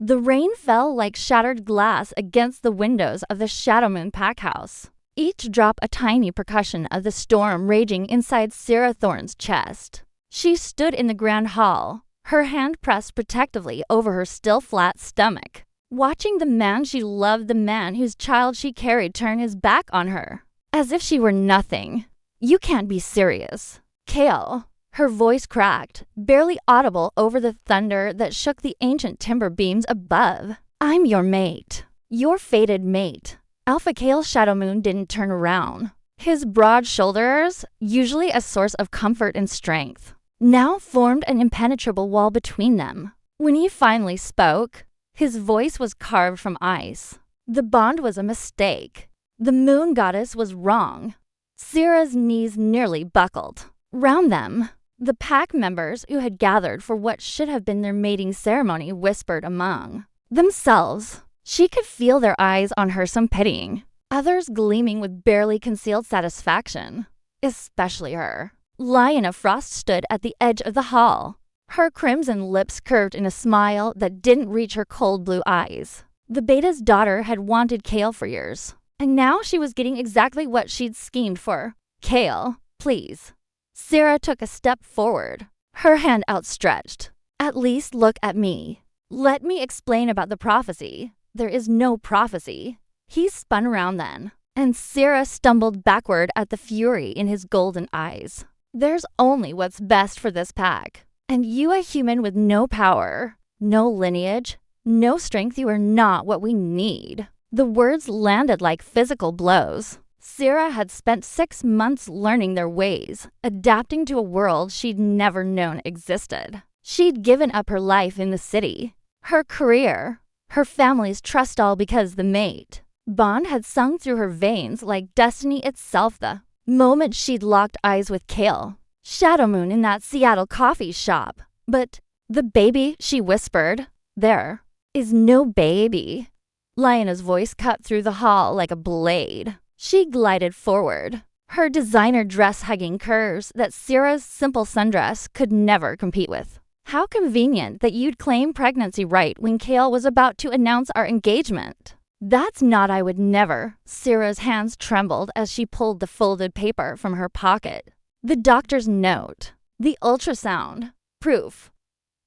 The rain fell like shattered glass against the windows of the Shadowmoon pack house, each drop a tiny percussion of the storm raging inside Sarah Thorne's chest. She stood in the grand hall, her hand pressed protectively over her still flat stomach, watching the man she loved, the man whose child she carried, turn his back on her, as if she were nothing. "You can't be serious. Kale." Her voice cracked, barely audible over the thunder that shook the ancient timber beams above. "I'm your mate. Your fated mate." Alpha Kale Shadowmoon didn't turn around. His broad shoulders, usually a source of comfort and strength, now formed an impenetrable wall between them. When he finally spoke, his voice was carved from ice. The bond was a mistake. The moon goddess was wrong. Sarah's knees nearly buckled. Round them, the pack members who had gathered for what should have been their mating ceremony whispered among themselves. She could feel their eyes on her, some pitying, others gleaming with barely concealed satisfaction. Especially her. Lion of Frost stood at the edge of the hall, her crimson lips curved in a smile that didn't reach her cold blue eyes. The beta's daughter had wanted Kale for years, and now she was getting exactly what she'd schemed for. "Kale, please." Sarah took a step forward, her hand outstretched. "At least look at me. Let me explain about the prophecy." "There is no prophecy." He spun around then, and Sarah stumbled backward at the fury in his golden eyes. "There's only what's best for this pack. And you, a human with no power, no lineage, no strength, you are not what we need." The words landed like physical blows. Sarah had spent 6 months learning their ways, adapting to a world she'd never known existed. She'd given up her life in the city, her career, her family's trust, all because the mate bond had sung through her veins like destiny itself the moment she'd locked eyes with Kale Shadowmoon in that Seattle coffee shop. "But the baby," she whispered, "there is no baby." Liona's voice cut through the hall like a blade. She glided forward, her designer dress hugging curves that Sarah's simple sundress could never compete with. "How convenient that you'd claim pregnancy right when Kale was about to announce our engagement." "That's not, I would never." Sarah's hands trembled as she pulled the folded paper from her pocket. "The doctor's note. The ultrasound. Proof."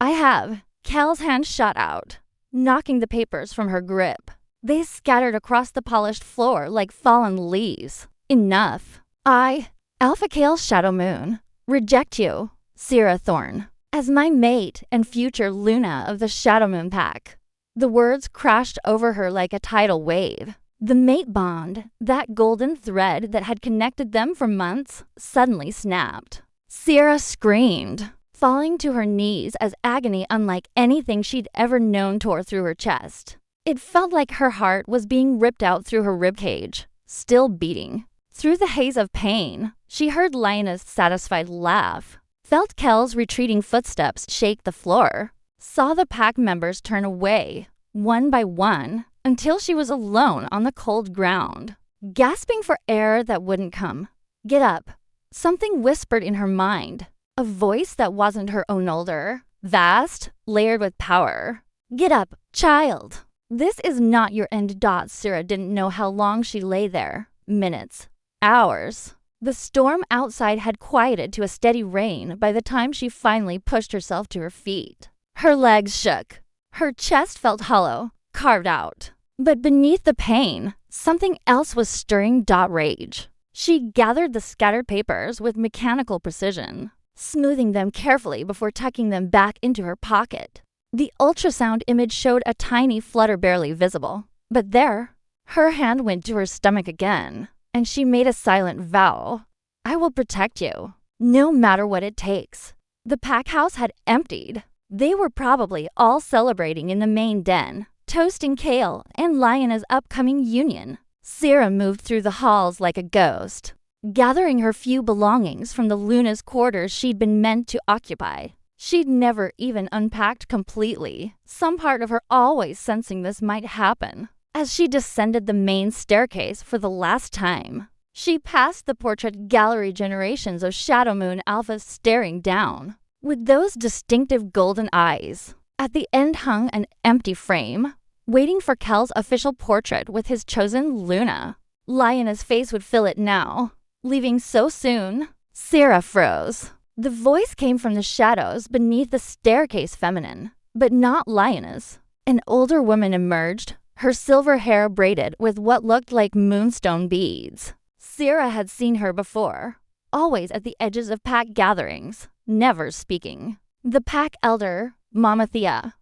"I have." Kale's hand shot out, knocking the papers from her grip. They scattered across the polished floor like fallen leaves. "Enough. I, Alpha Kale Shadowmoon, reject you, Sarah Thorne, as my mate and future Luna of the Shadowmoon pack." The words crashed over her like a tidal wave. The mate bond, that golden thread that had connected them for months, suddenly snapped. Sarah screamed, falling to her knees as agony unlike anything she'd ever known tore through her chest. It felt like her heart was being ripped out through her ribcage, still beating. Through the haze of pain, she heard Liona's satisfied laugh, felt Kel's retreating footsteps shake the floor, saw the pack members turn away, one by one, until she was alone on the cold ground, gasping for air that wouldn't come. "Get up." Something whispered in her mind, a voice that wasn't her own, older, vast, layered with power. "Get up, child. This is not your end." Sarah didn't know how long she lay there. Minutes. Hours. The storm outside had quieted to a steady rain by the time she finally pushed herself to her feet. Her legs shook. Her chest felt hollow, carved out. But beneath the pain, something else was stirring. Rage. She gathered the scattered papers with mechanical precision, smoothing them carefully before tucking them back into her pocket. The ultrasound image showed a tiny flutter barely visible. But there, her hand went to her stomach again, and she made a silent vow. "I will protect you, no matter what it takes." The pack house had emptied. They were probably all celebrating in the main den, toasting Kale and Liona's upcoming union. Sarah moved through the halls like a ghost, gathering her few belongings from the Luna's quarters she'd been meant to occupy. She'd never even unpacked completely, some part of her always sensing this might happen. As she descended the main staircase for the last time, she passed the portrait gallery generations of Shadowmoon Alphas staring down, with those distinctive golden eyes, At the end hung an empty frame, waiting for Kel's official portrait with his chosen Luna. Lioness' face would fill it now. Leaving so soon? Sarah froze. The voice came from the shadows beneath the staircase feminine, but not Lioness. An older woman emerged, her silver hair braided with what looked like moonstone beads. Sarah had seen her before, always at the edges of pack gatherings, never speaking. The pack elder, Mama Thea.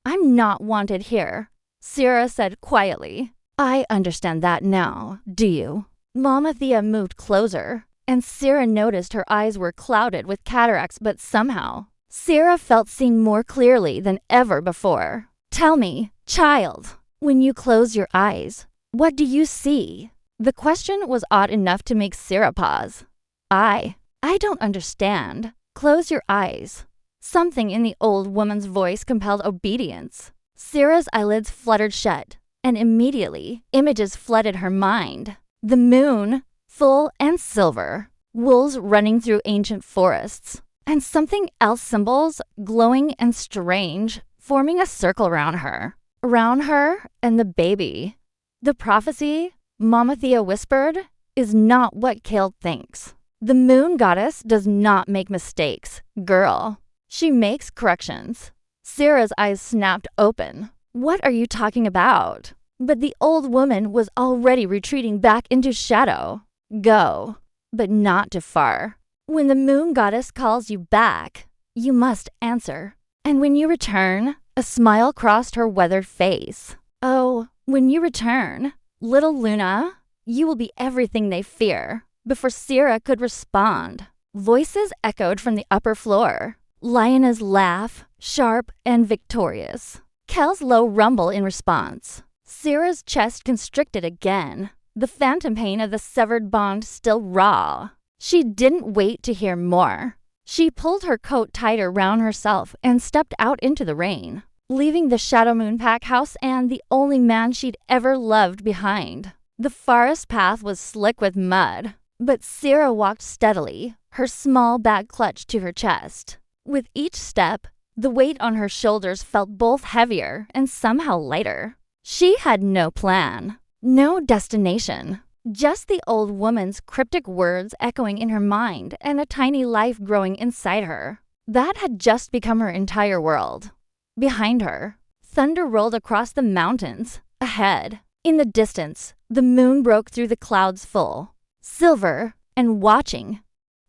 "I'm not wanted here," Sarah said quietly. "I understand that now, do you?" Mama Thea moved closer, and Sarah noticed her eyes were clouded with cataracts, but somehow, Sarah felt seen more clearly than ever before. "Tell me, child, when you close your eyes, what do you see?" The question was odd enough to make Sarah pause. I don't understand. Close your eyes." Something in the old woman's voice compelled obedience. Sarah's eyelids fluttered shut, and immediately, images flooded her mind. The moon, full and silver, wolves running through ancient forests, and something else, symbols, glowing and strange, forming a circle around her. Around her and the baby. The prophecy, Mama Thea whispered, is not what Kale thinks. The moon goddess does not make mistakes, girl. She makes corrections. Sarah's eyes snapped open. "What are you talking about?" But the old woman was already retreating back into shadow. "Go, but not too far. When the moon goddess calls you back, you must answer. And when you return," a smile crossed her weathered face. "Oh, when you return, little Luna, you will be everything they fear." Before Sarah could respond, voices echoed from the upper floor. Lioness' laugh, sharp and victorious. Kel's low rumble in response. Sarah's chest constricted again, the phantom pain of the severed bond still raw. She didn't wait to hear more. She pulled her coat tighter round herself and stepped out into the rain, leaving the Shadow Moon pack house and the only man she'd ever loved behind. The forest path was slick with mud, but Sarah walked steadily, her small bag clutched to her chest. With each step, the weight on her shoulders felt both heavier and somehow lighter. She had no plan, no destination, just the old woman's cryptic words echoing in her mind and a tiny life growing inside her. That had just become her entire world. Behind her, thunder rolled across the mountains. Ahead, in the distance, the moon broke through the clouds full, silver and watching.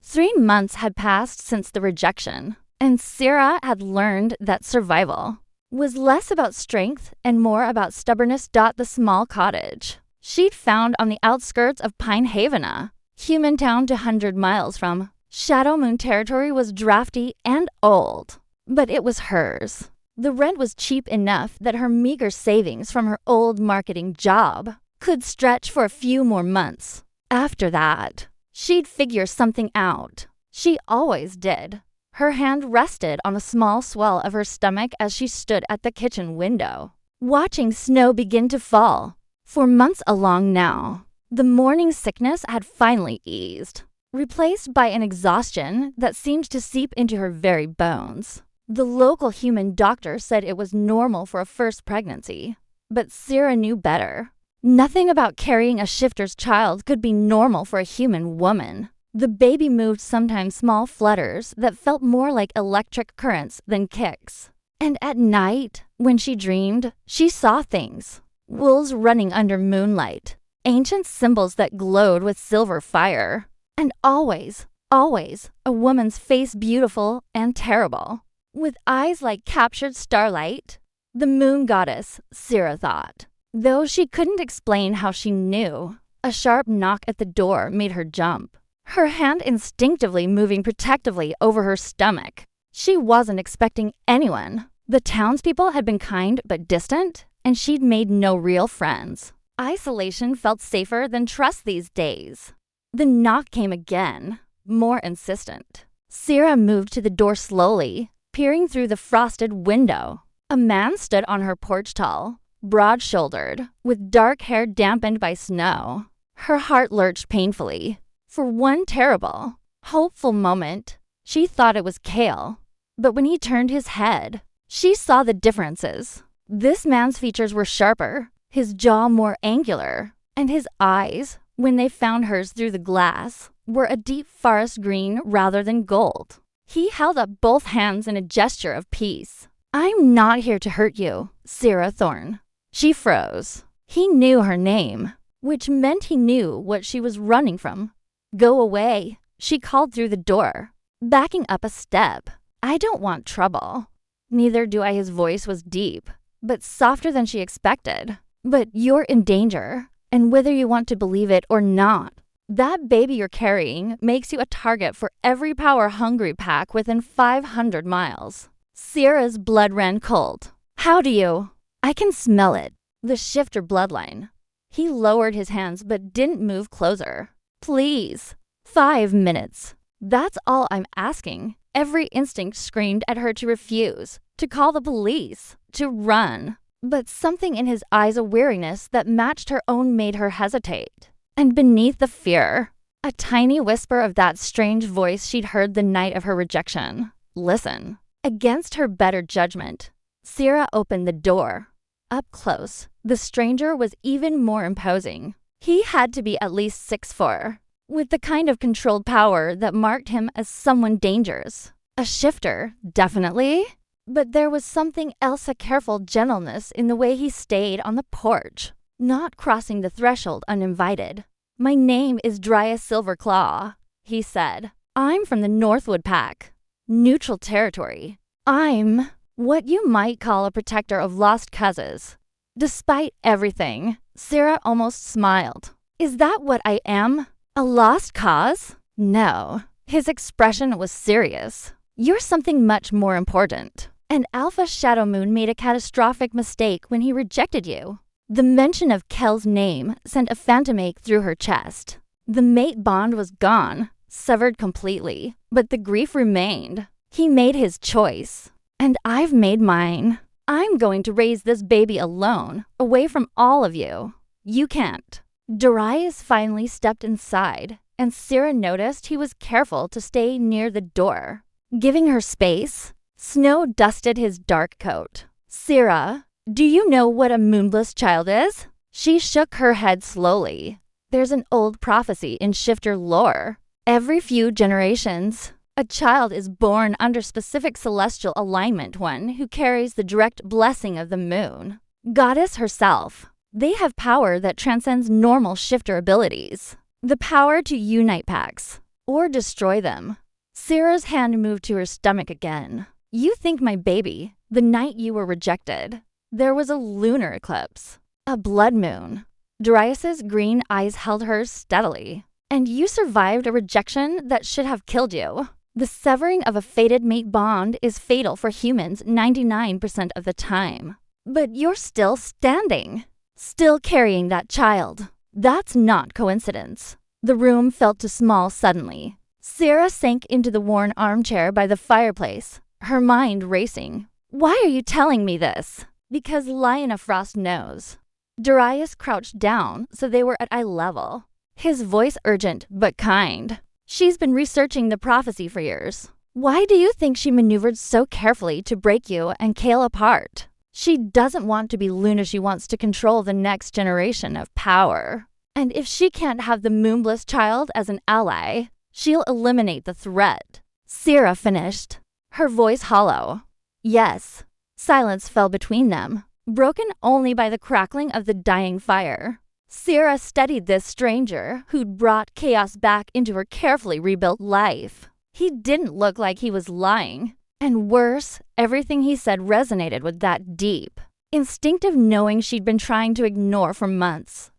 3 months had passed since the rejection, and Sarah had learned that survival was less about strength and more about stubbornness. The small cottage she'd found on the outskirts of Pine Haven, human town 200 miles from Shadow Moon territory, was drafty and old, but it was hers. The rent was cheap enough that her meager savings from her old marketing job could stretch for a few more months. After that, she'd figure something out. She always did. Her hand rested on a small swell of her stomach as she stood at the kitchen window, watching snow begin to fall. For months along now, the morning sickness had finally eased, replaced by an exhaustion that seemed to seep into her very bones. The local human doctor said it was normal for a first pregnancy, but Sarah knew better. Nothing about carrying a shifter's child could be normal for a human woman. The baby moved sometimes small flutters that felt more like electric currents than kicks. And at night, when she dreamed, she saw things. Wolves running under moonlight, ancient symbols that glowed with silver fire, and always, always a woman's face, beautiful and terrible, with eyes like captured starlight. The moon goddess, Sarah thought. Though she couldn't explain how she knew, a sharp knock at the door made her jump, her hand instinctively moving protectively over her stomach. She wasn't expecting anyone. The townspeople had been kind but distant, and she'd made no real friends. Isolation felt safer than trust these days. The knock came again, more insistent. Sarah moved to the door slowly, peering through the frosted window. A man stood on her porch tall, broad-shouldered, with dark hair dampened by snow. Her heart lurched painfully. For one terrible, hopeful moment, she thought it was Cale. But when he turned his head, She saw the differences. This man's features were sharper, his jaw more angular, and his eyes, when they found hers through the glass, were a deep forest green rather than gold. He held up both hands in a gesture of peace. I'm not here to hurt you, Sarah Thorne. She froze. He knew her name, which meant he knew what she was running from. Go away, she called through the door, backing up a step. I don't want trouble. Neither do I. His voice was deep, but softer than she expected. But you're in danger, and whether you want to believe it or not, that baby you're carrying makes you a target for every power-hungry pack within 500 miles. Sierra's blood ran cold. How do you? I can smell it. The shifter bloodline. He lowered his hands but didn't move closer. Please. 5 minutes. That's all I'm asking. Every instinct screamed at her to refuse, to call the police, to run. But something in his eyes, a weariness that matched her own, made her hesitate. And beneath the fear, a tiny whisper of that strange voice she'd heard the night of her rejection. Listen. Against her better judgment, Sierra opened the door. Up close, the stranger was even more imposing. He had to be at least 6'4", with the kind of controlled power that marked him as someone dangerous. A shifter, definitely. But there was something else, a careful gentleness in the way he stayed on the porch, not crossing the threshold uninvited. My name is Dryas Silverclaw, he said. I'm from the Northwood Pack. Neutral territory. I'm what you might call a protector of lost cousins. Despite everything, Sarah almost smiled. Is that what I am? A lost cause? No. His expression was serious. You're something much more important. And Alpha Shadow Moon made a catastrophic mistake when he rejected you. The mention of Kel's name sent a phantom ache through her chest. The mate bond was gone, severed completely, but the grief remained. He made his choice, and I've made mine. I'm going to raise this baby alone, away from all of you. You can't. Darius finally stepped inside, and Sarah noticed he was careful to stay near the door. Giving her space, snow dusted his dark coat. Sarah, do you know what a moonless child is? She shook her head slowly. There's an old prophecy in shifter lore. Every few generations, a child is born under specific celestial alignment, one who carries the direct blessing of the moon. Goddess herself. They have power that transcends normal shifter abilities. The power to unite packs, or destroy them. Sarah's hand moved to her stomach again. You think my baby, the night you were rejected, there was a lunar eclipse, a blood moon. Darius's green eyes held hers steadily. And you survived a rejection that should have killed you. The severing of a fated mate bond is fatal for humans 99% of the time. But you're still standing, still carrying that child. That's not coincidence. The room felt too small suddenly. Sarah sank into the worn armchair by the fireplace, her mind racing. Why are you telling me this? Because Lionel Frost knows. Darius crouched down so they were at eye level. His voice urgent but kind. She's been researching the prophecy for years. Why do you think she maneuvered so carefully to break you and Kale apart? She doesn't want to be Luna. She wants to control the next generation of power. And if she can't have the moonless child as an ally, she'll eliminate the threat. Sarah finished, her voice hollow. Yes. Silence fell between them, broken only by the crackling of the dying fire. Sarah studied this stranger who'd brought chaos back into her carefully rebuilt life. He didn't look like he was lying. And worse, everything he said resonated with that deep, instinctive knowing she'd been trying to ignore for months.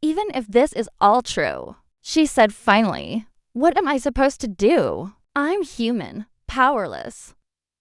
Even if this is all true, she said finally, what am I supposed to do? I'm human, powerless.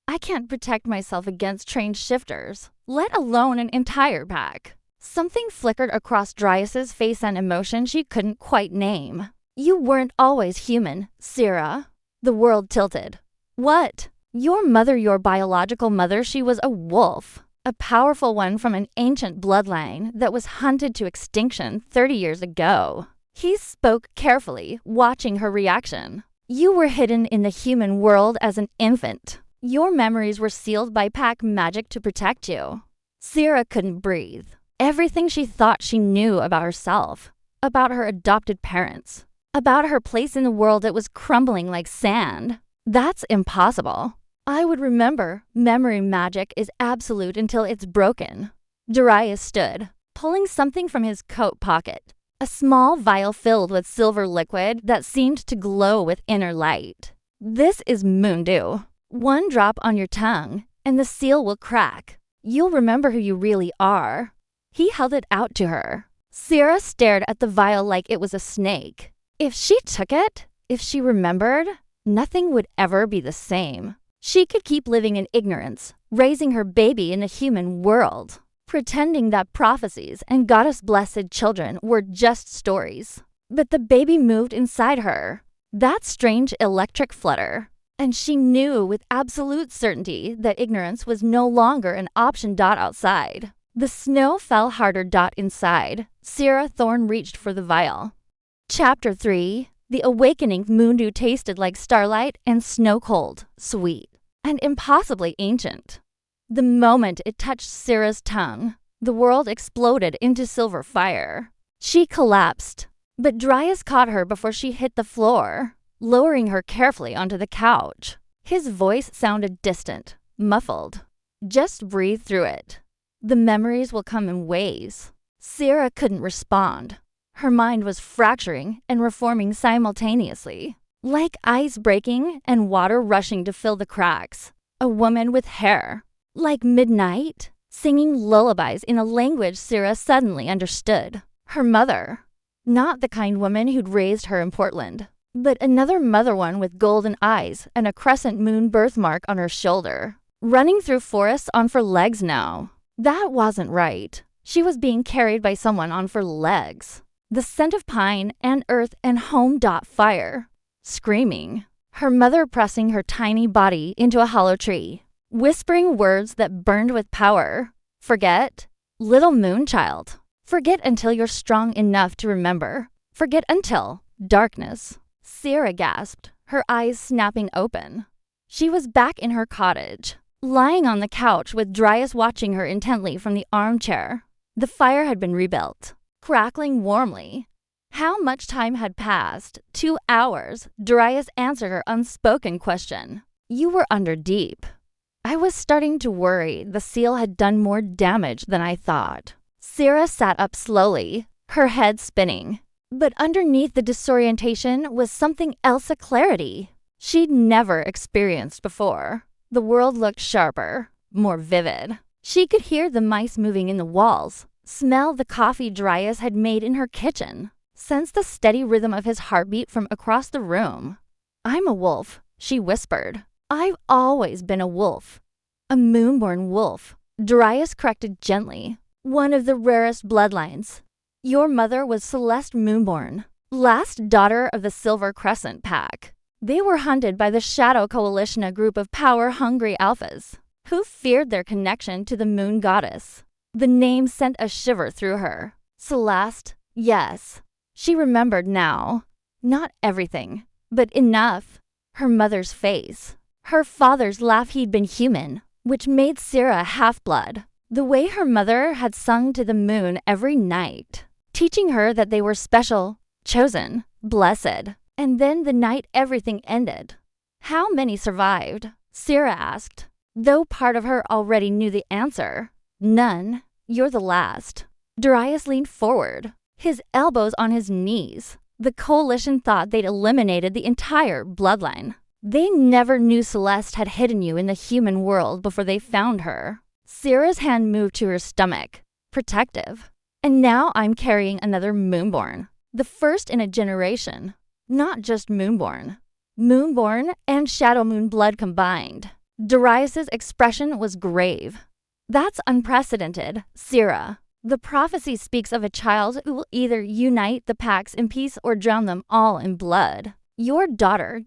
I can't protect myself against trained shifters, let alone an entire pack. Something flickered across Darius's face, an emotion she couldn't quite name. You weren't always human, Sarah. The world tilted. What? Your mother, your biological mother, she was a wolf. A powerful one from an ancient bloodline that was hunted to extinction 30 years ago. He spoke carefully, watching her reaction. You were hidden in the human world as an infant. Your memories were sealed by pack magic to protect you. Sierra couldn't breathe. Everything she thought she knew about herself, about her adopted parents, about her place in the world that was crumbling like sand. That's impossible. I would remember. Memory magic is absolute until it's broken. Darius stood, pulling something from his coat pocket. A small vial filled with silver liquid that seemed to glow with inner light. This is moon dew. One drop on your tongue, and the seal will crack. You'll remember who you really are. He held it out to her. Sierra stared at the vial like it was a snake. If she took it, if she remembered, nothing would ever be the same. She could keep living in ignorance, raising her baby in the human world, pretending that prophecies and goddess-blessed children were just stories. But the baby moved inside her. That strange electric flutter. And she knew with absolute certainty that ignorance was no longer an option. Outside. The snow fell harder. Inside. Sierra Thorne reached for the vial. Chapter 3. The awakening moon dew tasted like starlight and snow cold, sweet, and impossibly ancient. The moment it touched Sierra's tongue, the world exploded into silver fire. She collapsed, but Darius caught her before she hit the floor, lowering her carefully onto the couch. His voice sounded distant, muffled. Just breathe through it. The memories will come in waves. Sierra couldn't respond. Her mind was fracturing and reforming simultaneously, like ice breaking and water rushing to fill the cracks. A woman with hair, like midnight, singing lullabies in a language Sierra suddenly understood. Her mother. Not the kind woman who'd raised her in Portland, but another mother one with golden eyes and a crescent moon birthmark on her shoulder. Running through forests on 4 legs now. That wasn't right. She was being carried by someone on 4 legs. The scent of pine and earth and home. Fire. Screaming. Her mother pressing her tiny body into a hollow tree. Whispering words that burned with power. Forget. Little moon child. Forget until you're strong enough to remember. Forget until. Darkness. Sierra gasped, her eyes snapping open. She was back in her cottage, lying on the couch with Darius watching her intently from the armchair. The fire had been rebuilt, crackling warmly. How much time had passed? 2 hours. Darius answered her unspoken question. You were under deep. I was starting to worry the seal had done more damage than I thought. Sierra sat up slowly, her head spinning. But underneath the disorientation was something else, a clarity she'd never experienced before. The world looked sharper, more vivid. She could hear the mice moving in the walls, smell the coffee Darius had made in her kitchen, sense the steady rhythm of his heartbeat from across the room. I'm a wolf, she whispered. I've always been a wolf. A moonborn wolf, Darius corrected gently. One of the rarest bloodlines. Your mother was Celeste Moonborn, last daughter of the Silver Crescent Pack. They were hunted by the Shadow Coalition, a group of power-hungry alphas, who feared their connection to the moon goddess. The name sent a shiver through her. Celeste, yes. She remembered now. Not everything, but enough. Her mother's face. Her father's laugh. He'd been human, which made Sierra half-blood. The way her mother had sung to the moon every night, teaching her that they were special, chosen, blessed. And then the night everything ended. How many survived? Sierra asked, though part of her already knew the answer. None. You're the last. Darius leaned forward, his elbows on his knees. The coalition thought they'd eliminated the entire bloodline. They never knew Celeste had hidden you in the human world before they found her. Sierra's hand moved to her stomach, protective. And now I'm carrying another moonborn, the first in a generation. Not just moonborn. Moonborn and shadow moon blood combined. Darius's expression was grave. That's unprecedented, Sierra. The prophecy speaks of a child who will either unite the packs in peace or drown them all in blood. Your daughter,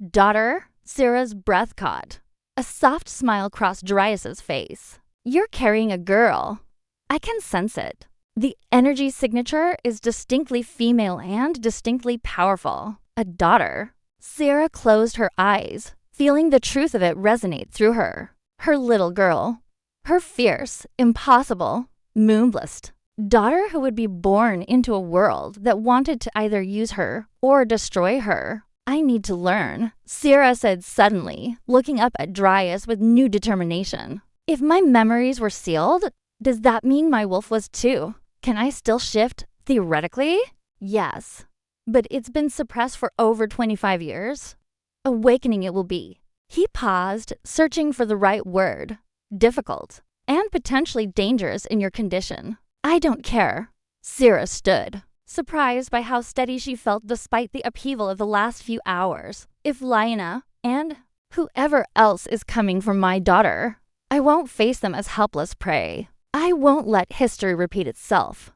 Sierra's breath caught. A soft smile crossed Darius's face. You're carrying a girl. I can sense it. The energy signature is distinctly female and distinctly powerful. A daughter. Sierra closed her eyes, feeling the truth of it resonate through her. Her little girl. Her fierce, impossible, moonblessed daughter who would be born into a world that wanted to either use her or destroy her. I need to learn, Sierra said suddenly, looking up at Dryas with new determination. If my memories were sealed, does that mean my wolf was too? Can I still shift, theoretically? Yes. But it's been suppressed for over 25 years. Awakening it will be. He paused, searching for the right word. Difficult. And potentially dangerous in your condition. I don't care. Sierra stood, surprised by how steady she felt despite the upheaval of the last few hours. If Lyanna, and whoever else is coming for my daughter, I won't face them as helpless prey. I won't let history repeat itself.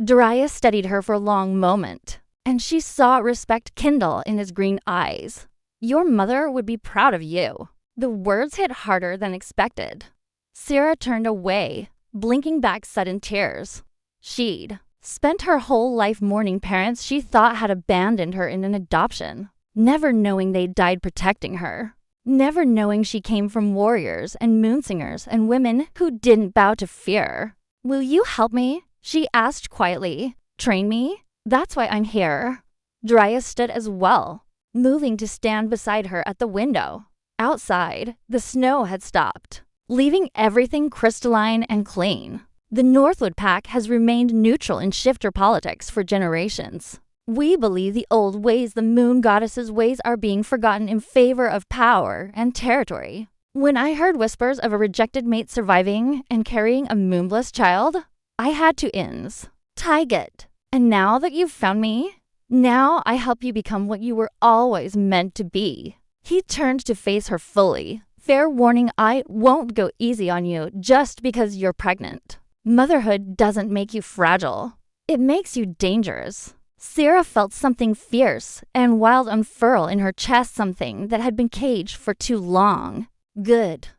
Darius studied her for a long moment, and she saw respect kindle in his green eyes. Your mother would be proud of you. The words hit harder than expected. Sierra turned away, blinking back sudden tears. She'd spent her whole life mourning parents she thought had abandoned her in an adoption, never knowing they died protecting her, never knowing she came from warriors and moonsingers and women who didn't bow to fear. Will you help me? She asked quietly. Train me? That's why I'm here. Dryas stood as well, moving to stand beside her at the window. Outside, the snow had stopped, leaving everything crystalline and clean. The Northwood Pack has remained neutral in shifter politics for generations. We believe the old ways the moon goddess's ways are being forgotten in favor of power and territory. When I heard whispers of a rejected mate surviving and carrying a moonless child, I had two ends. Tyget. And now that you've found me, now I help you become what you were always meant to be. He turned to face her fully. Fair warning, I won't go easy on you just because you're pregnant. Motherhood doesn't make you fragile. It makes you dangerous. Sierra felt something fierce and wild unfurl in her chest, something that had been caged for too long. Good.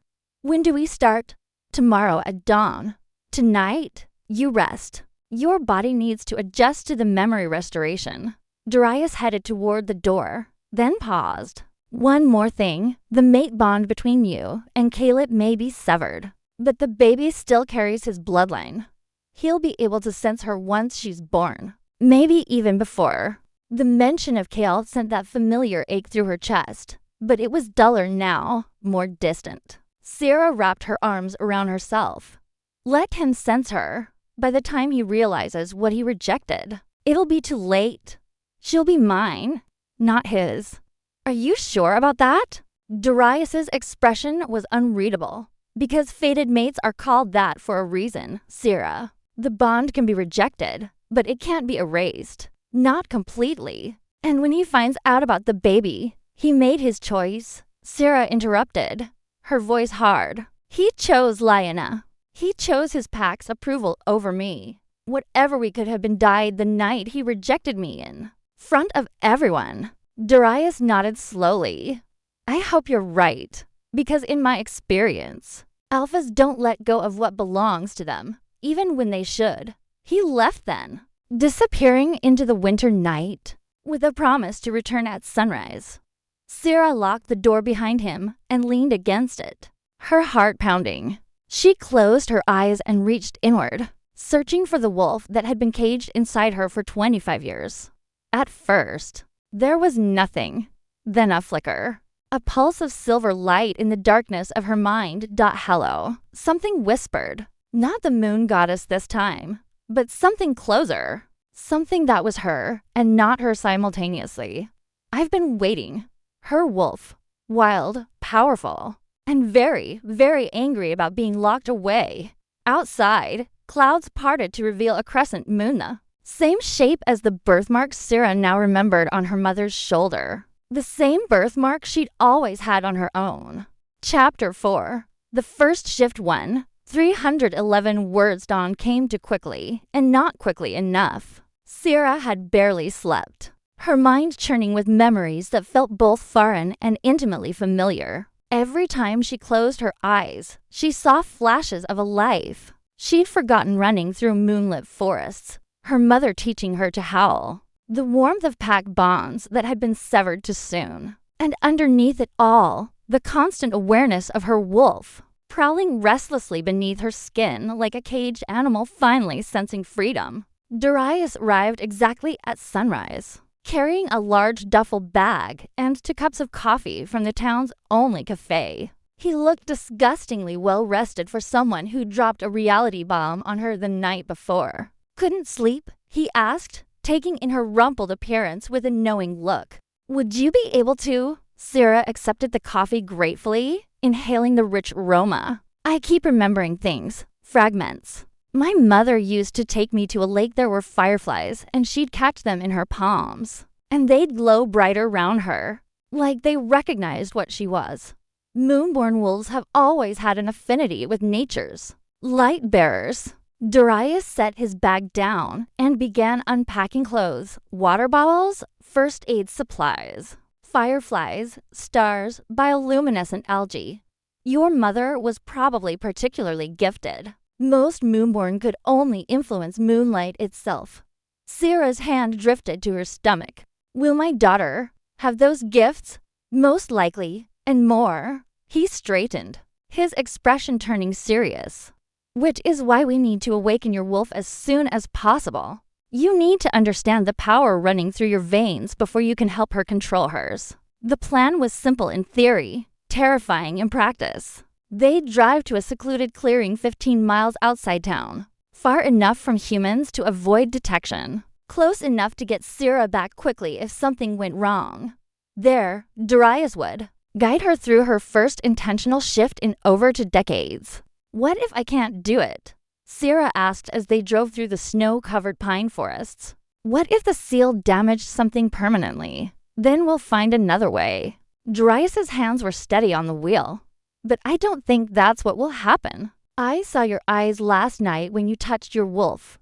When do we start? Tomorrow at dawn. Tonight, you rest. Your body needs to adjust to the memory restoration. Darius headed toward the door, then paused. One more thing, the mate bond between you and Caleb may be severed, but the baby still carries his bloodline. He'll be able to sense her once she's born, maybe even before. The mention of Kale sent that familiar ache through her chest, but it was duller now, more distant. Sierra wrapped her arms around herself. Let him sense her. By the time he realizes what he rejected, it'll be too late. She'll be mine, not his. Are you sure about that? Darius's expression was unreadable. Because fated mates are called that for a reason, Sierra. The bond can be rejected, but it can't be erased. Not completely. And when he finds out about the baby, he made his choice. Sierra interrupted, her voice hard. He chose Lyanna. He chose his pack's approval over me. Whatever we could have been died the night he rejected me in front of everyone. Darius nodded slowly. I hope you're right, because in my experience, alphas don't let go of what belongs to them, even when they should. He left then, disappearing into the winter night, with a promise to return at sunrise. Sierra locked the door behind him and leaned against it, her heart pounding. She closed her eyes and reached inward, searching for the wolf that had been caged inside her for 25 years. At first, there was nothing, then a flicker. A pulse of silver light in the darkness of her mind. Hello. Something whispered. Not the moon goddess this time, but something closer. Something that was her and not her simultaneously. I've been waiting. Her wolf. Wild, powerful, and very, very angry about being locked away. Outside, clouds parted to reveal a crescent moon. Same shape as the birthmark Sierra now remembered on her mother's shoulder. The same birthmark she'd always had on her own. Chapter 4. The first shift 1. 311 words dawn came too quickly, and not quickly enough. Sierra had barely slept, her mind churning with memories that felt both foreign and intimately familiar. Every time she closed her eyes, she saw flashes of a life. She'd forgotten running through moonlit forests, her mother teaching her to howl, the warmth of pack bonds that had been severed too soon. And underneath it all, the constant awareness of her wolf, prowling restlessly beneath her skin like a caged animal finally sensing freedom. Darius arrived exactly at sunrise, carrying a large duffel bag and 2 cups of coffee from the town's only cafe. He looked disgustingly well-rested for someone who dropped a reality bomb on her the night before. "Couldn't sleep?" he asked, taking in her rumpled appearance with a knowing look. "Would you be able to?" Sarah accepted the coffee gratefully, inhaling the rich aroma. "I keep remembering things. Fragments. My mother used to take me to a lake there were fireflies, and she'd catch them in her palms. And they'd glow brighter round her, like they recognized what she was. Moonborn wolves have always had an affinity with nature's light bearers." Darius set his bag down and began unpacking clothes, water bottles, first aid supplies, fireflies, stars, bioluminescent algae. "Your mother was probably particularly gifted. Most Moonborn could only influence moonlight itself." Sarah's hand drifted to her stomach. "Will my daughter have those gifts?" "Most likely, and more." He straightened, his expression turning serious. "Which is why we need to awaken your wolf as soon as possible. You need to understand the power running through your veins before you can help her control hers." The plan was simple in theory, terrifying in practice. They'd drive to a secluded clearing 15 miles outside town, far enough from humans to avoid detection, close enough to get Sarah back quickly if something went wrong. There, Darius would guide her through her first intentional shift in over 2 decades. "What if I can't do it?" Sarah asked as they drove through the snow-covered pine forests. "What if the seal damaged something permanently? Then we'll find another way." Darius's hands were steady on the wheel. "But I don't think that's what will happen. I saw your eyes last night when you touched your wolf.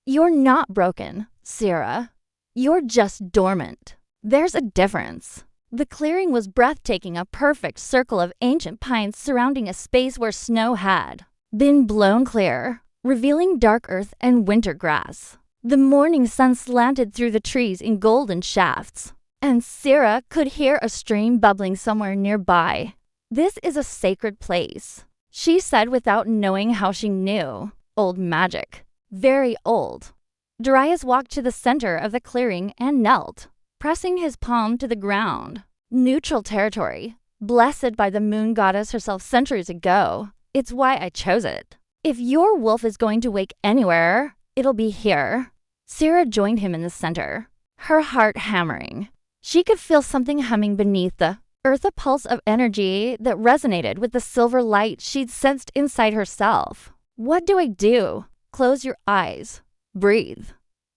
You're not broken, Sarah. You're just dormant. There's a difference." The clearing was breathtaking, a perfect circle of ancient pines surrounding a space where snow had been blown clear, revealing dark earth and winter grass. The morning sun slanted through the trees in golden shafts, and Sarah could hear a stream bubbling somewhere nearby. "This is a sacred place," she said without knowing how she knew. "Old magic. Very old." Darius walked to the center of the clearing and knelt, pressing his palm to the ground. "Neutral territory, blessed by the moon goddess herself centuries ago. It's why I chose it. If your wolf is going to wake anywhere, it'll be here." Sarah joined him in the center, her heart hammering. She could feel something humming beneath the earth, a pulse of energy that resonated with the silver light she'd sensed inside herself. "What do I do?" "Close your eyes. Breathe."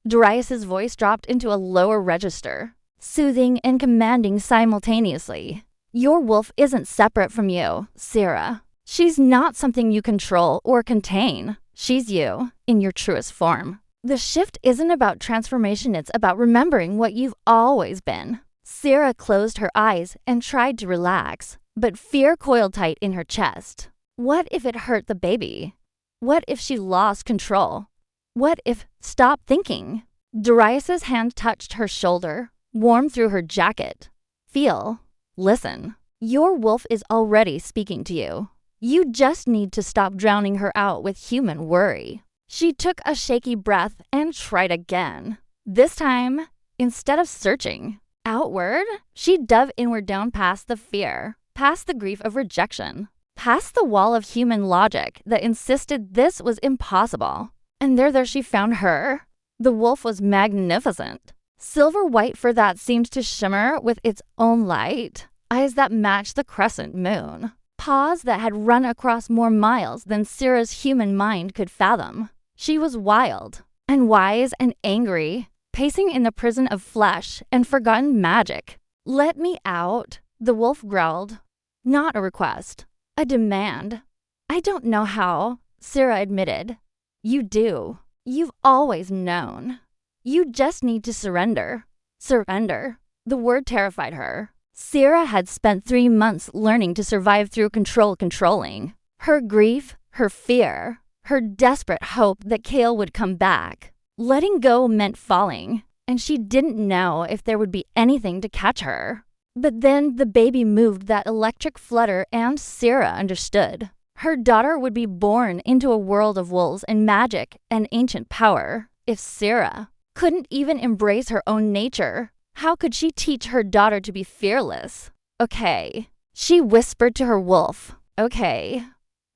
Darius's voice dropped into a lower register, soothing and commanding simultaneously. "Your wolf isn't separate from you, Sarah. She's not something you control or contain. She's you, in your truest form. The shift isn't about transformation, it's about remembering what you've always been." Sarah closed her eyes and tried to relax, but fear coiled tight in her chest. What if it hurt the baby? What if she lost control? What if... Stop thinking. Darius's hand touched her shoulder, warm through her jacket. "Feel. Listen. Your wolf is already speaking to you. You just need to stop drowning her out with human worry." She took a shaky breath and tried again. This time, instead of searching outward, she dove inward, down past the fear, past the grief of rejection, past the wall of human logic that insisted this was impossible. And there she found her. The wolf was magnificent. Silver white fur that seemed to shimmer with its own light, eyes that matched the crescent moon, paws that had run across more miles than Sarah's human mind could fathom. She was wild and wise and angry, pacing in the prison of flesh and forgotten magic. "Let me out," the wolf growled. Not a request, a demand. "I don't know how," Sarah admitted. "You do. You've always known. You just need to surrender." Surrender. The word terrified her. Sarah had spent 3 months learning to survive through controlling. Her grief, her fear, her desperate hope that Kale would come back. Letting go meant falling, and she didn't know if there would be anything to catch her. But then the baby moved that electric flutter, and Sarah understood. Her daughter would be born into a world of wolves and magic and ancient power. If Sarah couldn't even embrace her own nature, how could she teach her daughter to be fearless? Okay, she whispered to her wolf. Okay,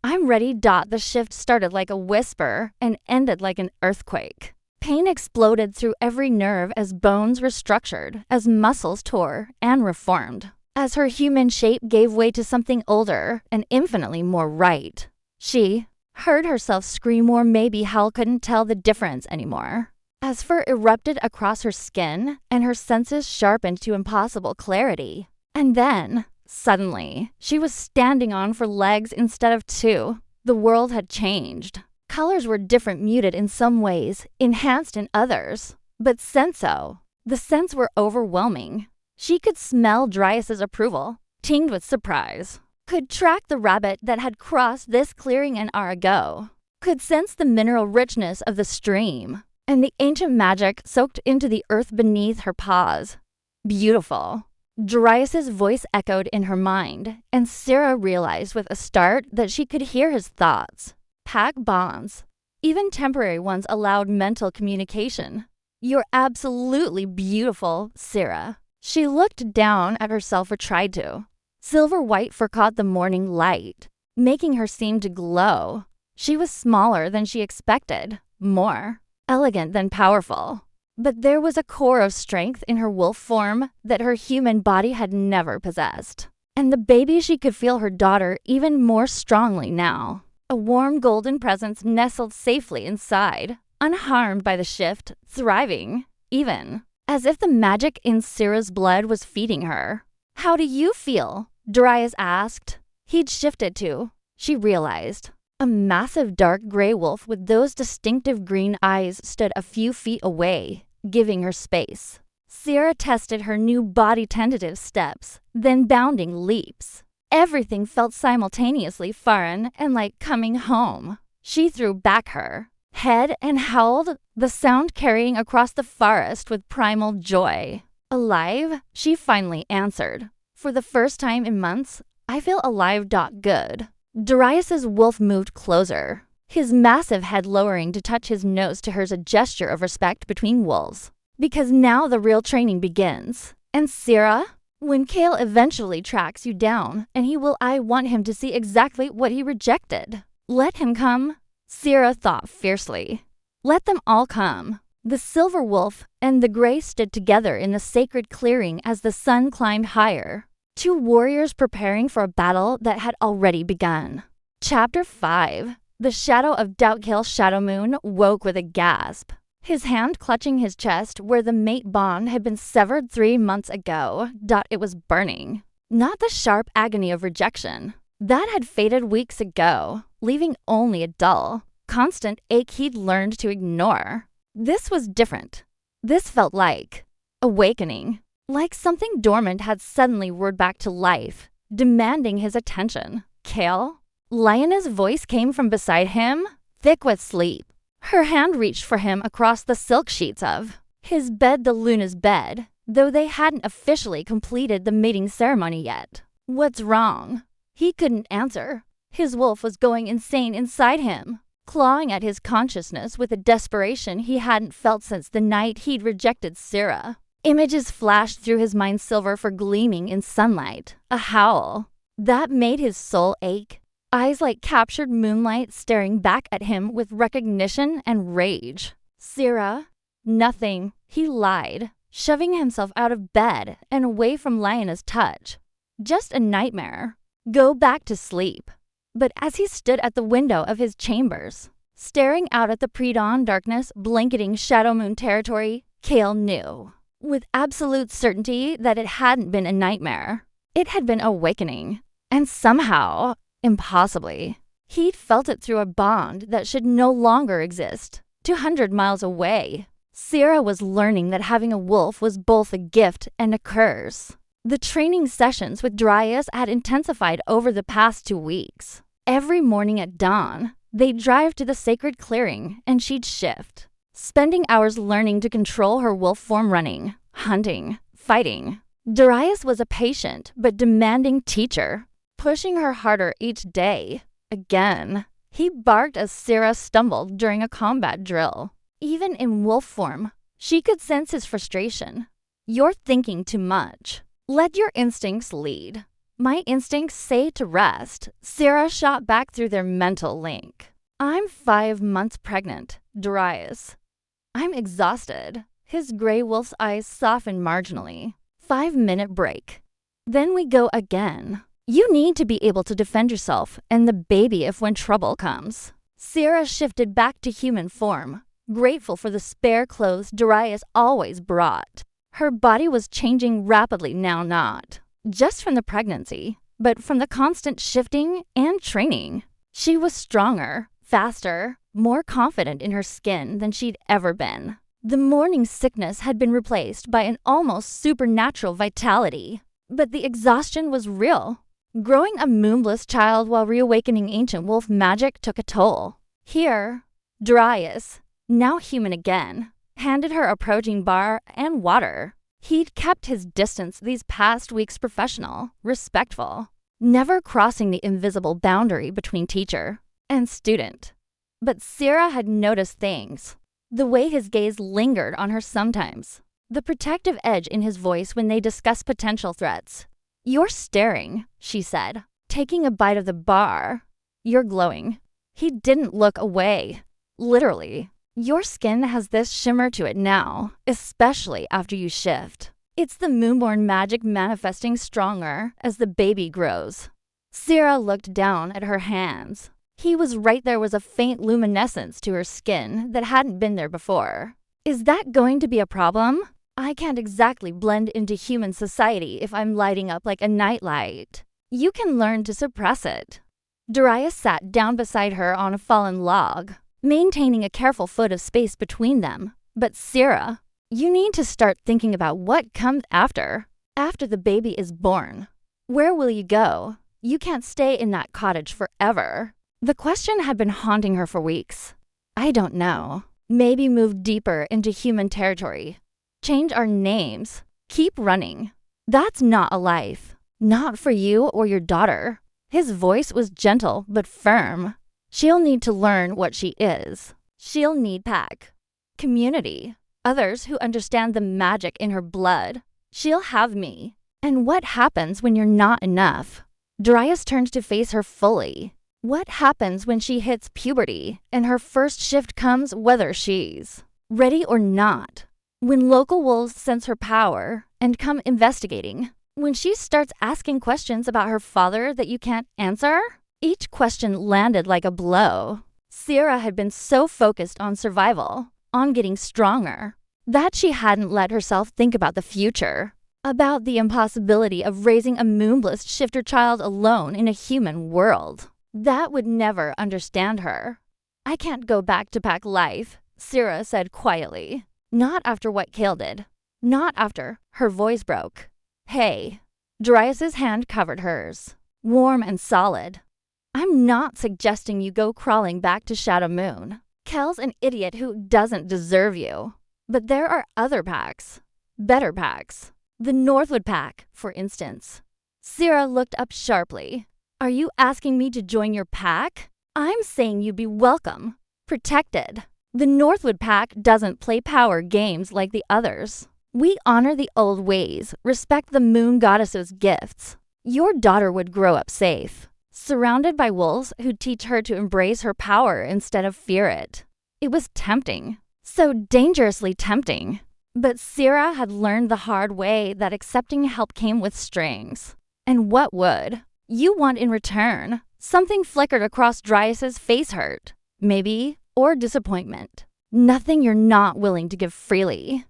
I'm ready. The shift started like a whisper and ended like an earthquake. Pain exploded through every nerve as bones restructured, as muscles tore and reformed, as her human shape gave way to something older and infinitely more right. She heard herself scream, or maybe Hal couldn't tell the difference anymore. As fur erupted across her skin and her senses sharpened to impossible clarity. And then, suddenly, she was standing on 4 legs instead of 2. The world had changed. Colors were different, muted in some ways, enhanced in others. But the scents were overwhelming. She could smell Dryas's approval, tinged with surprise. Could track the rabbit that had crossed this clearing an hour ago. Could sense the mineral richness of the stream and the ancient magic soaked into the earth beneath her paws. Beautiful. Dryas's voice echoed in her mind, and Sarah realized with a start that she could hear his thoughts. Pack bonds, even temporary ones, allowed mental communication. You're absolutely beautiful, Sarah. She looked down at herself, or tried to. Silver white fur caught the morning light, making her seem to glow. She was smaller than she expected, more elegant than powerful. But there was a core of strength in her wolf form that her human body had never possessed. And the baby, she could feel her daughter even more strongly now. A warm golden presence nestled safely inside, unharmed by the shift, thriving, even, as if the magic in Sarah's blood was feeding her. How do you feel? Dryas asked. He'd shifted to, she realized. A massive dark gray wolf with those distinctive green eyes stood a few feet away, giving her space. Sarah tested her new body, tentative steps, then bounding leaps. Everything felt simultaneously foreign and like coming home. She threw back her head and howled, the sound carrying across the forest with primal joy. Alive? She finally answered. For the first time in months, I feel alive. Good. Darius's wolf moved closer, his massive head lowering to touch his nose to hers, a gesture of respect between wolves. Because now the real training begins. And Sarah? When Kale eventually tracks you down, and I want him to see exactly what he rejected. Let him come, Sarah thought fiercely. Let them all come. The silver wolf and the gray stood together in the sacred clearing as the sun climbed higher. 2 warriors preparing for a battle that had already begun. Chapter 5. The shadow of Doubtkill Shadow Moon woke with a gasp. His hand clutching his chest where the mate bond had been severed 3 months ago. It was burning. Not the sharp agony of rejection. That had faded weeks ago, leaving only a dull, constant ache he'd learned to ignore. This was different. This felt like awakening. Like something dormant had suddenly roared back to life, demanding his attention. Kale? Lyanna's voice came from beside him, thick with sleep. Her hand reached for him across the silk sheets of his bed, the Luna's bed, though they hadn't officially completed the mating ceremony yet. What's wrong? He couldn't answer. His wolf was going insane inside him, clawing at his consciousness with a desperation he hadn't felt since the night he'd rejected Sarah. Images flashed through his mind, silver for gleaming in sunlight. A howl that made his soul ache. Eyes like captured moonlight staring back at him with recognition and rage. Sarah? Nothing. He lied, shoving himself out of bed and away from Lyanna's touch. Just a nightmare. Go back to sleep. But as he stood at the window of his chambers, staring out at the pre-dawn darkness blanketing Shadow Moon territory, Kale knew with absolute certainty that it hadn't been a nightmare. It had been awakening. And somehow, impossibly, he'd felt it through a bond that should no longer exist, 200 miles away. Sarah was learning that having a wolf was both a gift and a curse. The training sessions with Dryas had intensified over the past 2 weeks. Every morning at dawn, they'd drive to the sacred clearing and she'd shift, spending hours learning to control her wolf form, running, hunting, fighting. Darius was a patient but demanding teacher, pushing her harder each day. Again, he barked as Sarah stumbled during a combat drill. Even in wolf form, she could sense his frustration. "You're thinking too much. Let your instincts lead." "My instincts say to rest," Sarah shot back through their mental link. "I'm 5 months pregnant, Darius. I'm exhausted." His gray wolf's eyes softened marginally. 5-minute break. "Then we go again. You need to be able to defend yourself and the baby if when trouble comes." Sarah shifted back to human form, grateful for the spare clothes Darius always brought. Her body was changing rapidly now, not just from the pregnancy, but from the constant shifting and training. She was stronger, faster, more confident in her skin than she'd ever been. The morning sickness had been replaced by an almost supernatural vitality. But the exhaustion was real. Growing a moonless child while reawakening ancient wolf magic took a toll. Here, Darius, now human again, handed her a protein bar and water. He'd kept his distance these past weeks, professional, respectful, never crossing the invisible boundary between teacher and student. But Sarah had noticed things. The way his gaze lingered on her sometimes. The protective edge in his voice when they discussed potential threats. "You're staring," she said, taking a bite of the bar. "You're glowing." He didn't look away. "Literally. Your skin has this shimmer to it now, especially after you shift. It's the moonborn magic manifesting stronger as the baby grows." Sarah looked down at her hands. He was right, there was a faint luminescence to her skin that hadn't been there before. "Is that going to be a problem? I can't exactly blend into human society if I'm lighting up like a nightlight. You can learn to suppress it." Darius sat down beside her on a fallen log, maintaining a careful foot of space between them. "But Sarah, you need to start thinking about what comes after the baby is born. Where will you go? You can't stay in that cottage forever." The question had been haunting her for weeks. "I don't know. Maybe move deeper into human territory. Change our names. Keep running. That's not a life. Not for you or your daughter." His voice was gentle but firm. "She'll need to learn what she is. She'll need pack, community, others who understand the magic in her blood. She'll have me." "And what happens when you're not enough?" Darius turned to face her fully. "What happens when she hits puberty and her first shift comes, whether she's ready or not? When local wolves sense her power and come investigating? When she starts asking questions about her father that you can't answer?" Each question landed like a blow. Sarah had been so focused on survival, on getting stronger, that she hadn't let herself think about the future, about the impossibility of raising a moonless shifter child alone in a human world. That would never understand her. "I can't go back to pack life," Sarah said quietly. "Not after what Kale did. Not after." Her voice broke. "Hey." Darius's hand covered hers, warm and solid. "I'm not suggesting you go crawling back to Shadow Moon. Kel's an idiot who doesn't deserve you. But there are other packs. Better packs. The Northwood Pack, for instance." Sarah looked up sharply. "Are you asking me to join your pack?" "I'm saying you'd be welcome, protected. The Northwood Pack doesn't play power games like the others. We honor the old ways, respect the moon goddess's gifts. Your daughter would grow up safe, surrounded by wolves who'd teach her to embrace her power instead of fear it." It was tempting, so dangerously tempting. But Sarah had learned the hard way that accepting help came with strings. And what would you want in return? Something flickered across Darius's face. Hurt, maybe, or disappointment. Nothing you're not willing to give freely.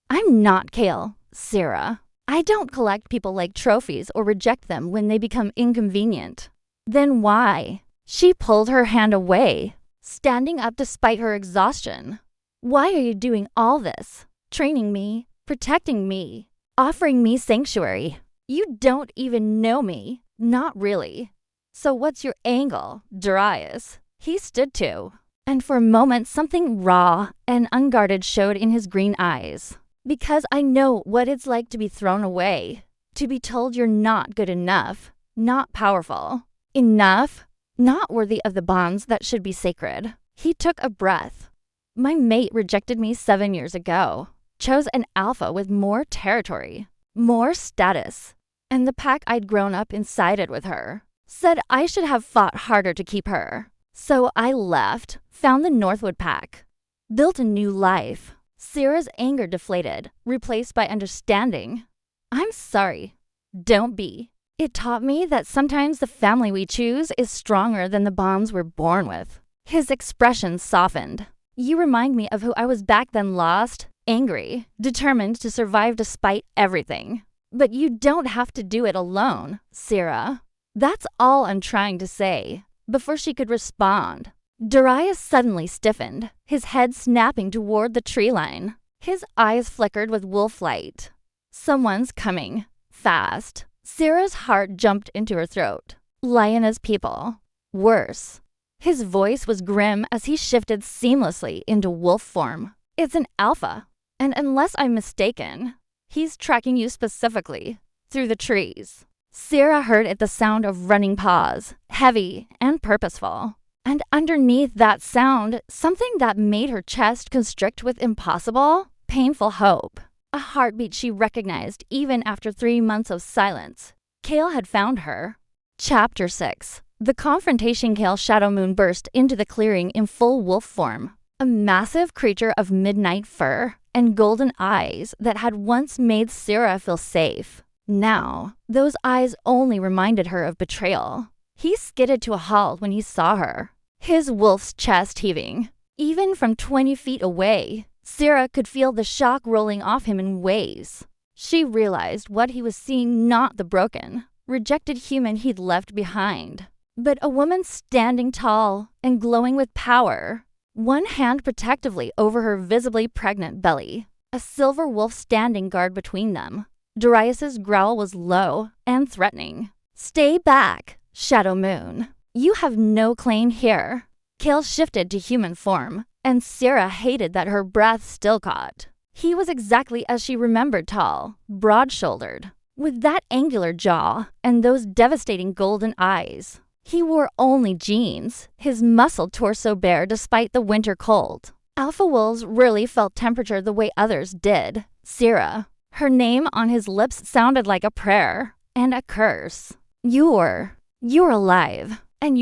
"I'm not Kale, Sarah. I don't collect people like trophies or reject them when they become inconvenient." "Then why?" She pulled her hand away, standing up despite her exhaustion. "Why are you doing all this? Training me, protecting me, offering me sanctuary. You don't even know me. Not really. So what's your angle, Darius?" He stood to, and for a moment something raw and unguarded showed in his green eyes. Because I know what it's like to be thrown away, to be told you're not good enough, not powerful, enough, not worthy of the bonds that should be sacred. He took a breath. My mate rejected me 7 years ago, chose an alpha with more territory, more status, and the pack I'd grown up in sided with her, said I should have fought harder to keep her. So I left, found the Northwood pack, built a new life. Sarah's anger deflated, replaced by understanding. I'm sorry. Don't be. It taught me that sometimes the family we choose is stronger than the bonds we're born with. His expression softened. You remind me of who I was back then, lost, angry, determined to survive despite everything. But you don't have to do it alone, Sarah. That's all I'm trying to say. Before she could respond, Darius suddenly stiffened, his head snapping toward the tree line. His eyes flickered with wolf light. Someone's coming. Fast. Sarah's heart jumped into her throat. Lioness people. Worse. His voice was grim as he shifted seamlessly into wolf form. It's an alpha. And unless I'm mistaken, he's tracking you specifically through the trees. Sarah heard it the sound of running paws, heavy and purposeful. And underneath that sound, something that made her chest constrict with impossible, painful hope. A heartbeat she recognized even after 3 months of silence. Kale had found her. Chapter 6. The confrontation. Kale Shadow Moon burst into the clearing in full wolf form. A massive creature of midnight fur and golden eyes that had once made Sarah feel safe. Now, those eyes only reminded her of betrayal. He skidded to a halt when he saw her, his wolf's chest heaving. Even from 20 feet away, Sarah could feel the shock rolling off him in waves. She realized what he was seeing, not the broken, rejected human he'd left behind, but a woman standing tall and glowing with power, one hand protectively over her visibly pregnant belly, a silver wolf standing guard between them. Darius's growl was low and threatening. Stay back, Shadow Moon. You have no claim here. Kale shifted to human form, and Sarah hated that her breath still caught. He was exactly as she remembered, tall, broad-shouldered, with that angular jaw and those devastating golden eyes. He wore only jeans, his muscled torso bare despite the winter cold. Alpha wolves rarely felt temperature the way others did. Sarah. Her name on his lips sounded like a prayer and a curse. You're alive. And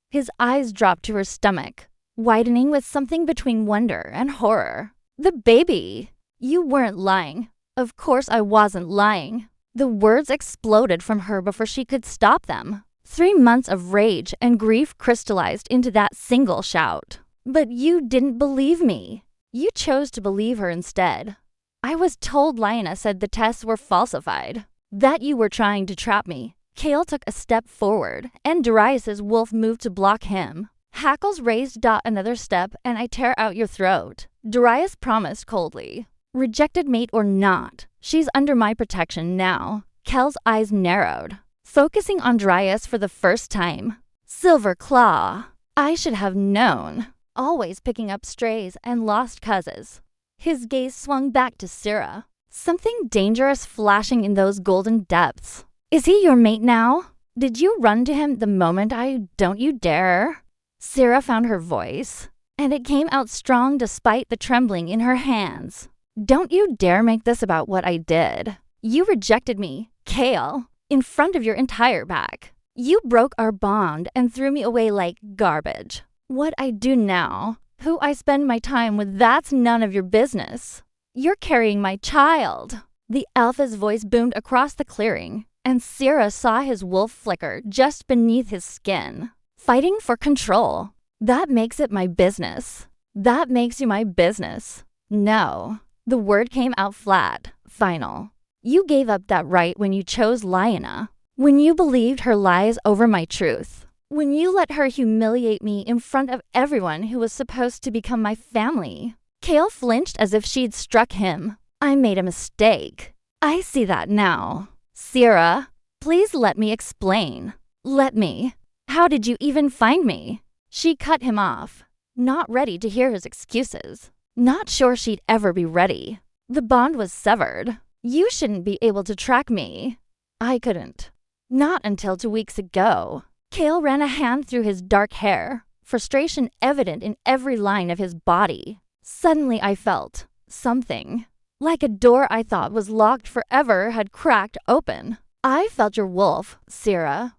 his eyes dropped to her stomach, widening with something between wonder and horror. The baby. You weren't lying. Of course I wasn't lying. The words exploded from her before she could stop them. 3 months of rage and grief crystallized into that single shout. But you didn't believe me. You chose to believe her instead. I was told Lioness said the tests were falsified, that you were trying to trap me. Kale took a step forward, and Darius's wolf moved to block him. Hackles raised. Another step, and I tear out your throat. Darius promised coldly. Rejected mate or not, she's under my protection now. Kel's eyes narrowed, focusing on Darius for the first time. Silver Claw. I should have known. Always picking up strays and lost cousins. His gaze swung back to Sarah, something dangerous flashing in those golden depths. Is he your mate now? Did you run to him the moment don't you dare? Sarah found her voice, and it came out strong despite the trembling in her hands. Don't you dare make this about what I did. You rejected me, Kale, in front of your entire pack. You broke our bond and threw me away like garbage. What I do now, who I spend my time with, that's none of your business. You're carrying my child. The alpha's voice boomed across the clearing, and Sarah saw his wolf flicker just beneath his skin. Fighting for control. That makes it my business. That makes you my business. No. The word came out flat, final. You gave up that right when you chose Lyanna. When you believed her lies over my truth. When you let her humiliate me in front of everyone who was supposed to become my family. Kale flinched as if she'd struck him. I made a mistake. I see that now. Sarah, please let me explain. Let me. How did you even find me? She cut him off, not ready to hear his excuses. Not sure she'd ever be ready. The bond was severed. You shouldn't be able to track me. I couldn't. Not until 2 weeks ago. Cale ran a hand through his dark hair, frustration evident in every line of his body. Suddenly I felt something. Like a door I thought was locked forever had cracked open. I felt your wolf, Sierra.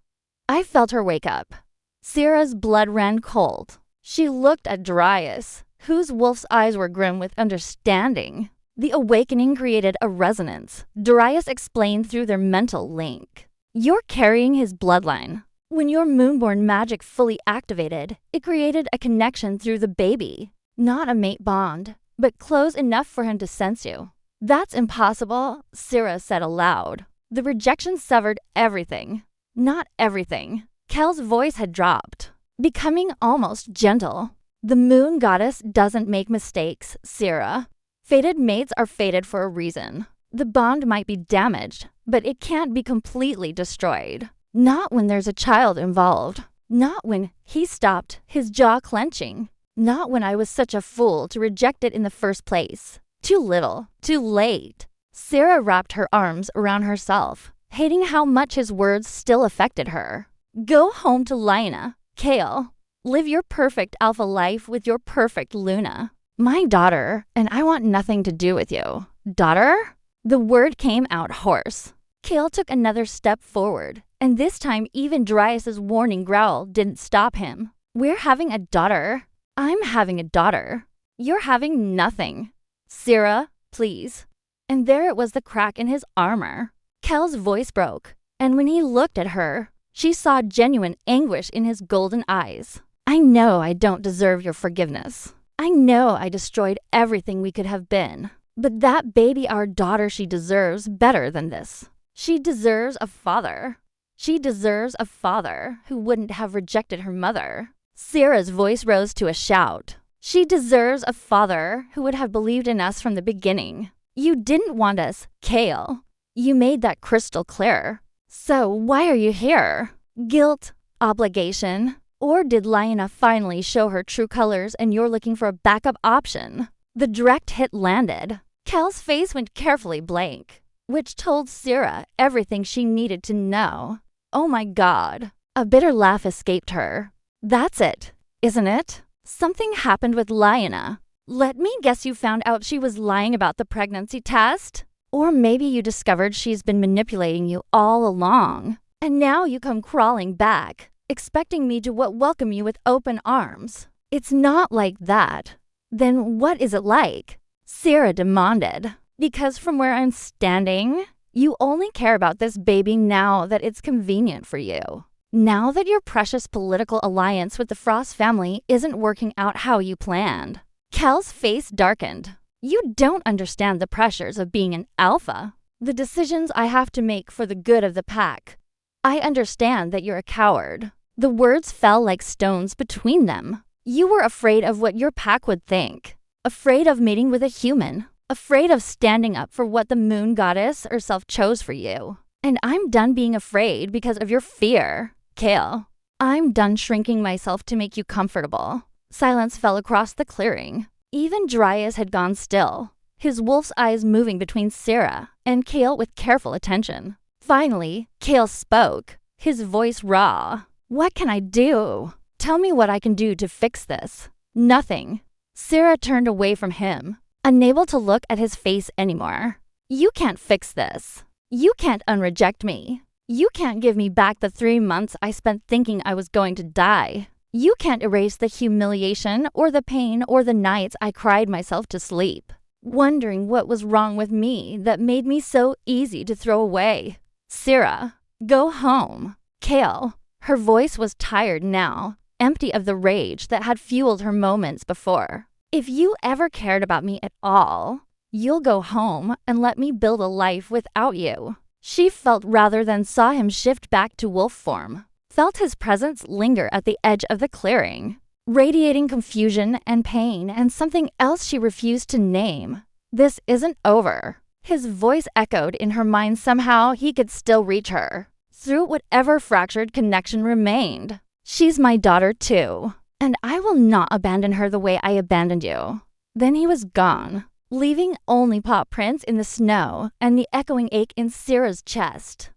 I felt her wake up. Sierra's blood ran cold. She looked at Darius, whose wolf's eyes were grim with understanding. The awakening created a resonance. Darius explained through their mental link. You're carrying his bloodline. When your moonborn magic fully activated, it created a connection through the baby. Not a mate bond, but close enough for him to sense you. That's impossible, Sierra said aloud. The rejection severed everything. Not everything. Kel's voice had dropped, becoming almost gentle. The moon goddess doesn't make mistakes, Sierra. Fated mates are fated for a reason. The bond might be damaged, but it can't be completely destroyed. Not when there's a child involved. Not when he stopped, his jaw clenching. Not when I was such a fool to reject it in the first place. Too little, too late. Sierra wrapped her arms around herself, hating how much his words still affected her. Go home to Lina, Cale. Live your perfect alpha life with your perfect Luna. My daughter, and I want nothing to do with you. Daughter? The word came out hoarse. Cale took another step forward, and this time even Darius's warning growl didn't stop him. We're having a daughter. I'm having a daughter. You're having nothing. Sierra, please. And there it was, the crack in his armor. Kel's voice broke, and when he looked at her, she saw genuine anguish in his golden eyes. I know I don't deserve your forgiveness. I know I destroyed everything we could have been. But that baby, our daughter, she deserves better than this. She deserves a father. She deserves a father who wouldn't have rejected her mother. Sierra's voice rose to a shout. She deserves a father who would have believed in us from the beginning. You didn't want us, Cale. You made that crystal clear. So why are you here? Guilt? Obligation? Or did Lina finally show her true colors and you're looking for a backup option? The direct hit landed. Kel's face went carefully blank, which told Sierra everything she needed to know. Oh my God. A bitter laugh escaped her. That's it, isn't it? Something happened with Lina. Let me guess, you found out she was lying about the pregnancy test? Or maybe you discovered she's been manipulating you all along. And now you come crawling back, expecting me to welcome you with open arms. It's not like that. Then what is it like? Sierra demanded. Because from where I'm standing, you only care about this baby now that it's convenient for you. Now that your precious political alliance with the Frost family isn't working out how you planned. Kel's face darkened. You don't understand the pressures of being an alpha. The decisions I have to make for the good of the pack. I understand that you're a coward. The words fell like stones between them. You were afraid of what your pack would think. Afraid of meeting with a human. Afraid of standing up for what the moon goddess herself chose for you. And I'm done being afraid because of your fear, Cale. I'm done shrinking myself to make you comfortable. Silence fell across the clearing. Even Darius had gone still, his wolf's eyes moving between Sierra and Cale with careful attention. Finally, Cale spoke, his voice raw. What can I do? Tell me what I can do to fix this. Nothing. Sierra turned away from him, unable to look at his face anymore. You can't fix this. You can't unreject me. You can't give me back the 3 months I spent thinking I was going to die. You can't erase the humiliation or the pain or the nights I cried myself to sleep, wondering what was wrong with me that made me so easy to throw away. Sierra, go home. Cale. Her voice was tired now, empty of the rage that had fueled her moments before. If you ever cared about me at all, you'll go home and let me build a life without you. She felt rather than saw him shift back to wolf form. Felt his presence linger at the edge of the clearing, radiating confusion and pain and something else she refused to name. This isn't over. His voice echoed in her mind. Somehow he could still reach her, through whatever fractured connection remained. She's my daughter too, and I will not abandon her the way I abandoned you. Then he was gone, leaving only paw prints in the snow and the echoing ache in Sierra's chest.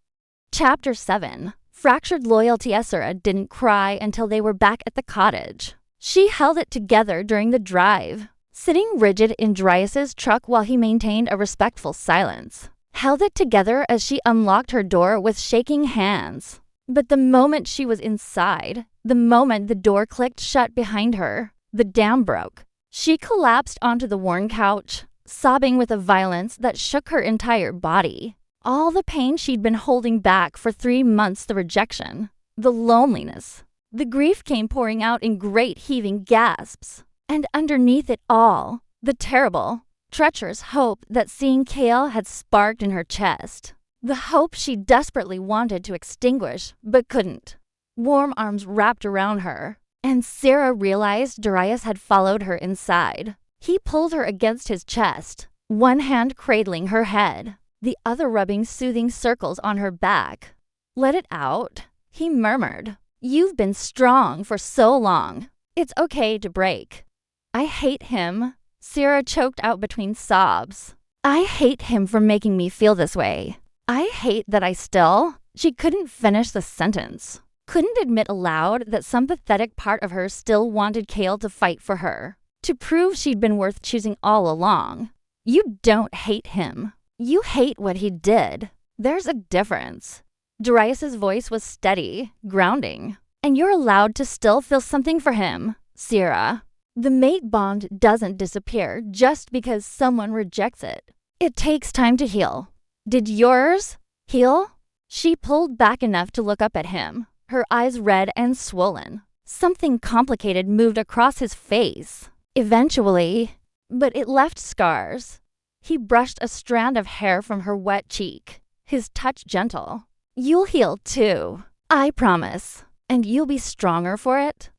Chapter 7. Fractured loyalty. Sierra didn't cry until they were back at the cottage. She held it together during the drive, sitting rigid in Darius's truck while he maintained a respectful silence. Held it together as she unlocked her door with shaking hands. But the moment she was inside, the moment the door clicked shut behind her, the dam broke. She collapsed onto the worn couch, sobbing with a violence that shook her entire body. All the pain she'd been holding back for 3 months, the rejection, the loneliness, the grief came pouring out in great heaving gasps. And underneath it all, the terrible, treacherous hope that seeing Kale had sparked in her chest. The hope she desperately wanted to extinguish, but couldn't. Warm arms wrapped around her, and Sierra realized Darius had followed her inside. He pulled her against his chest, one hand cradling her head, the other rubbing soothing circles on her back. "Let it out," he murmured. "You've been strong for so long. It's okay to break." "I hate him," Sierra choked out between sobs. "I hate him for making me feel this way. I hate that I still..." She couldn't finish the sentence. Couldn't admit aloud that some pathetic part of her still wanted Kale to fight for her, to prove she'd been worth choosing all along. "You don't hate him. You hate what he did. There's a difference." Darius's voice was steady, grounding. "And you're allowed to still feel something for him, Sierra. The mate bond doesn't disappear just because someone rejects it. It takes time to heal. Did yours heal?" She pulled back enough to look up at him, her eyes red and swollen. Something complicated moved across his face. Eventually, but it left scars. He brushed a strand of hair from her wet cheek, his touch gentle. "You'll heal too, I promise, and you'll be stronger for it."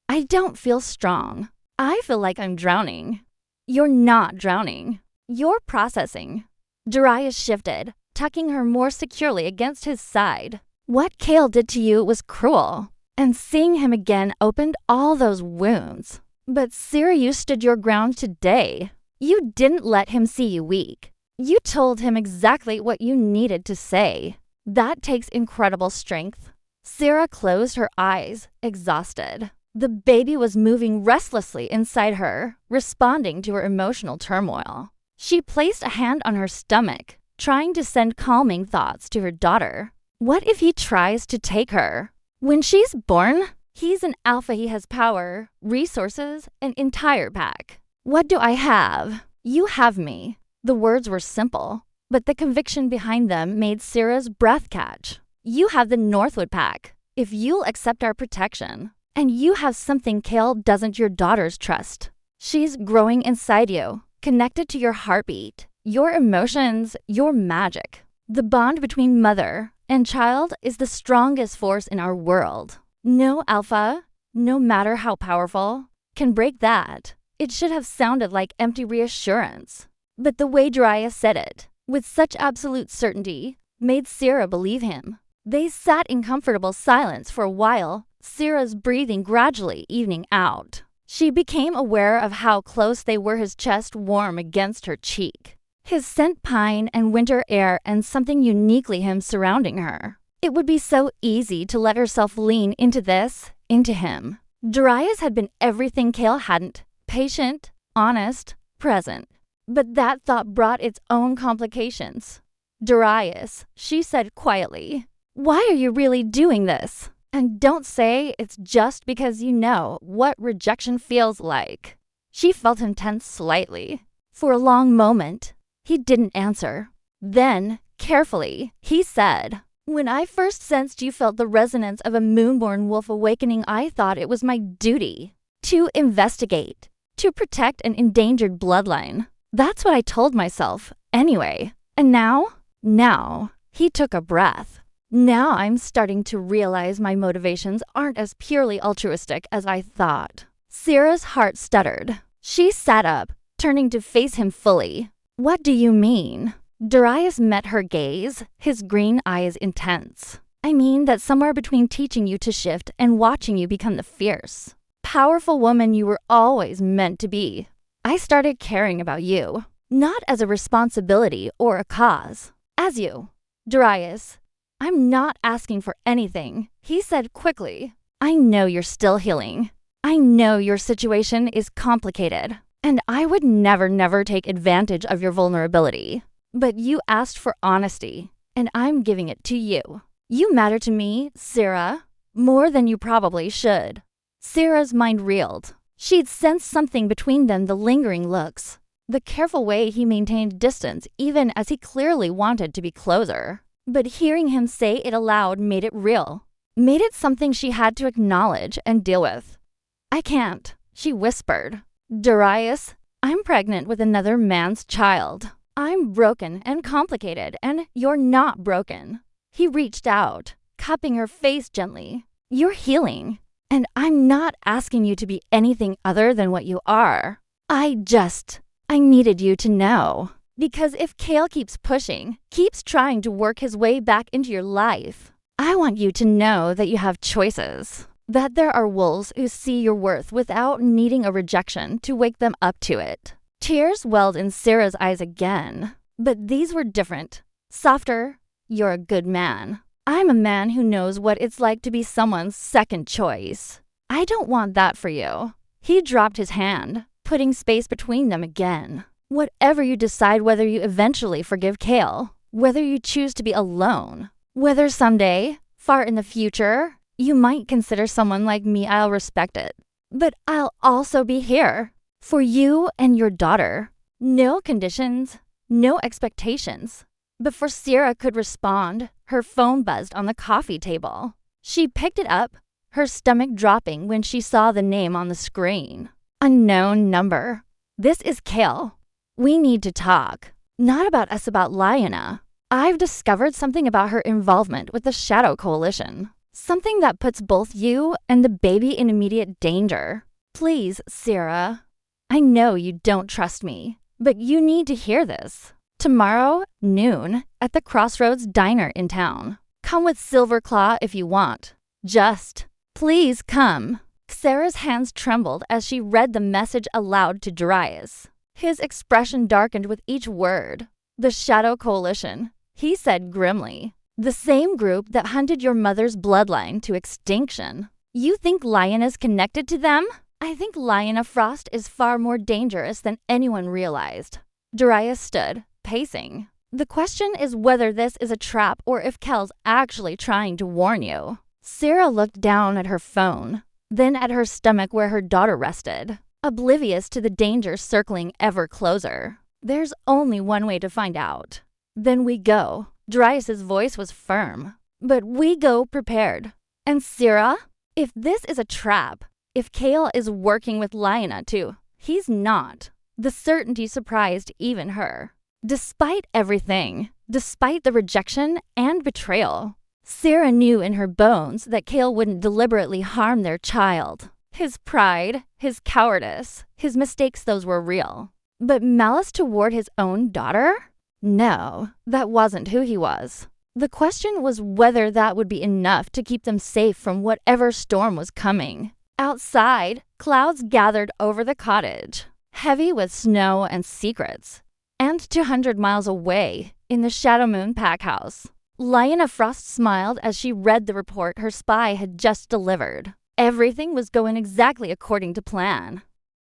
"I don't feel strong. I feel like I'm drowning." "You're not drowning. You're processing." Darius shifted, tucking her more securely against his side. "What Kale did to you was cruel, and seeing him again opened all those wounds. But Sierra, you stood your ground today. You didn't let him see you weak. You told him exactly what you needed to say. That takes incredible strength." Sierra closed her eyes, exhausted. The baby was moving restlessly inside her, responding to her emotional turmoil. She placed a hand on her stomach, trying to send calming thoughts to her daughter. What if he tries to take her? When she's born, he's an alpha. He has power, resources, an entire pack. "What do I have? You have me." The words were simple, but the conviction behind them made Sierra's breath catch. "You have the Northwood pack, if you'll accept our protection. And you have something Kale doesn't, your daughter's trust. She's growing inside you, connected to your heartbeat, your emotions, your magic. The bond between mother and child is the strongest force in our world. No alpha, no matter how powerful, can break that." It should have sounded like empty reassurance. But the way Darius said it, with such absolute certainty, made Sierra believe him. They sat in comfortable silence for a while, Sierra's breathing gradually evening out. She became aware of how close they were, his chest warm against her cheek, his scent pine and winter air, and something uniquely him surrounding her. It would be so easy to let herself lean into this, into him. Darius had been everything Kale hadn't: patient, honest, present. But that thought brought its own complications. "Darius," she said quietly, "why are you really doing this? And don't say it's just because you know what rejection feels like." She felt him tense slightly. For a long moment, he didn't answer. Then, carefully, he said, "When I first sensed you felt the resonance of a moonborn wolf awakening, I thought it was my duty to investigate, to protect an endangered bloodline. That's what I told myself, anyway. And now, he took a breath. Now I'm starting to realize my motivations aren't as purely altruistic as I thought." Sierra's heart stuttered. She sat up, turning to face him fully. "What do you mean?" Darius met her gaze, his green eyes intense. "I mean that somewhere between teaching you to shift and watching you become the fierce, powerful woman you were always meant to be, I started caring about you. not as a responsibility or a cause. As you. Darius, I'm not asking for anything, he said quickly. I know you're still healing. I know your situation is complicated, and I would never take advantage of your vulnerability. But you asked for honesty, and I'm giving it to you. You matter to me, Sarah, more than you probably should. Sarah's mind reeled. She'd sensed something between them, the lingering looks, the careful way he maintained distance even as he clearly wanted to be closer. But hearing him say it aloud made it real, made it something she had to acknowledge and deal with. I can't, she whispered. Darius, I'm pregnant with another man's child. I'm broken and complicated, and you're not broken. He reached out, cupping her face gently. You're healing, and I'm not asking you to be anything other than what you are. I needed you to know. Because if Cale keeps pushing, keeps trying to work his way back into your life, I want you to know that you have choices. That there are wolves who see your worth without needing a rejection to wake them up to it. Tears welled in Sarah's eyes again, but these were different. Softer. You're a good man. I'm a man who knows what it's like to be someone's second choice. I don't want that for you. He dropped his hand, putting space between them again. Whatever you decide, whether you eventually forgive Cale, whether you choose to be alone, whether someday, far in the future, you might consider someone like me, I'll respect it. But I'll also be here for you and your daughter. No conditions, no expectations. Before Sarah could respond, her phone buzzed on the coffee table. She picked it up, her stomach dropping when she saw the name on the screen. Unknown number. This is Cale. We need to talk. Not about us, about Lyanna. I've discovered something about her involvement with the Shadow Coalition. Something that puts both you and the baby in immediate danger. Please, Sarah. I know you don't trust me, but you need to hear this. Tomorrow, noon, at the Crossroads Diner in town. Come with Silverclaw if you want. Just, please come. Sarah's hands trembled as she read the message aloud to Darius. His expression darkened with each word. The Shadow Coalition, he said grimly. The same group that hunted your mother's bloodline to extinction. You think Lyanna's connected to them? I think Lyanna Frost is far more dangerous than anyone realized. Darius stood, pacing. The question is whether this is a trap or if Kel's actually trying to warn you. Sarah looked down at her phone, then at her stomach where her daughter rested, oblivious to the danger circling ever closer. There's only one way to find out. Then we go. Darius's voice was firm. But we go prepared. And Sarah, if this is a trap, if Cale is working with Lyanna too, he's not. The certainty surprised even her. Despite everything, despite the rejection and betrayal, Sarah knew in her bones that Cale wouldn't deliberately harm their child. His pride, his cowardice, his mistakes, those were real. But malice toward his own daughter? No, that wasn't who he was. The question was whether that would be enough to keep them safe from whatever storm was coming. Outside, clouds gathered over the cottage, heavy with snow and secrets. And 200 miles away, in the Shadow Moon pack house, Lyanna Frost smiled as she read the report her spy had just delivered. Everything was going exactly according to plan.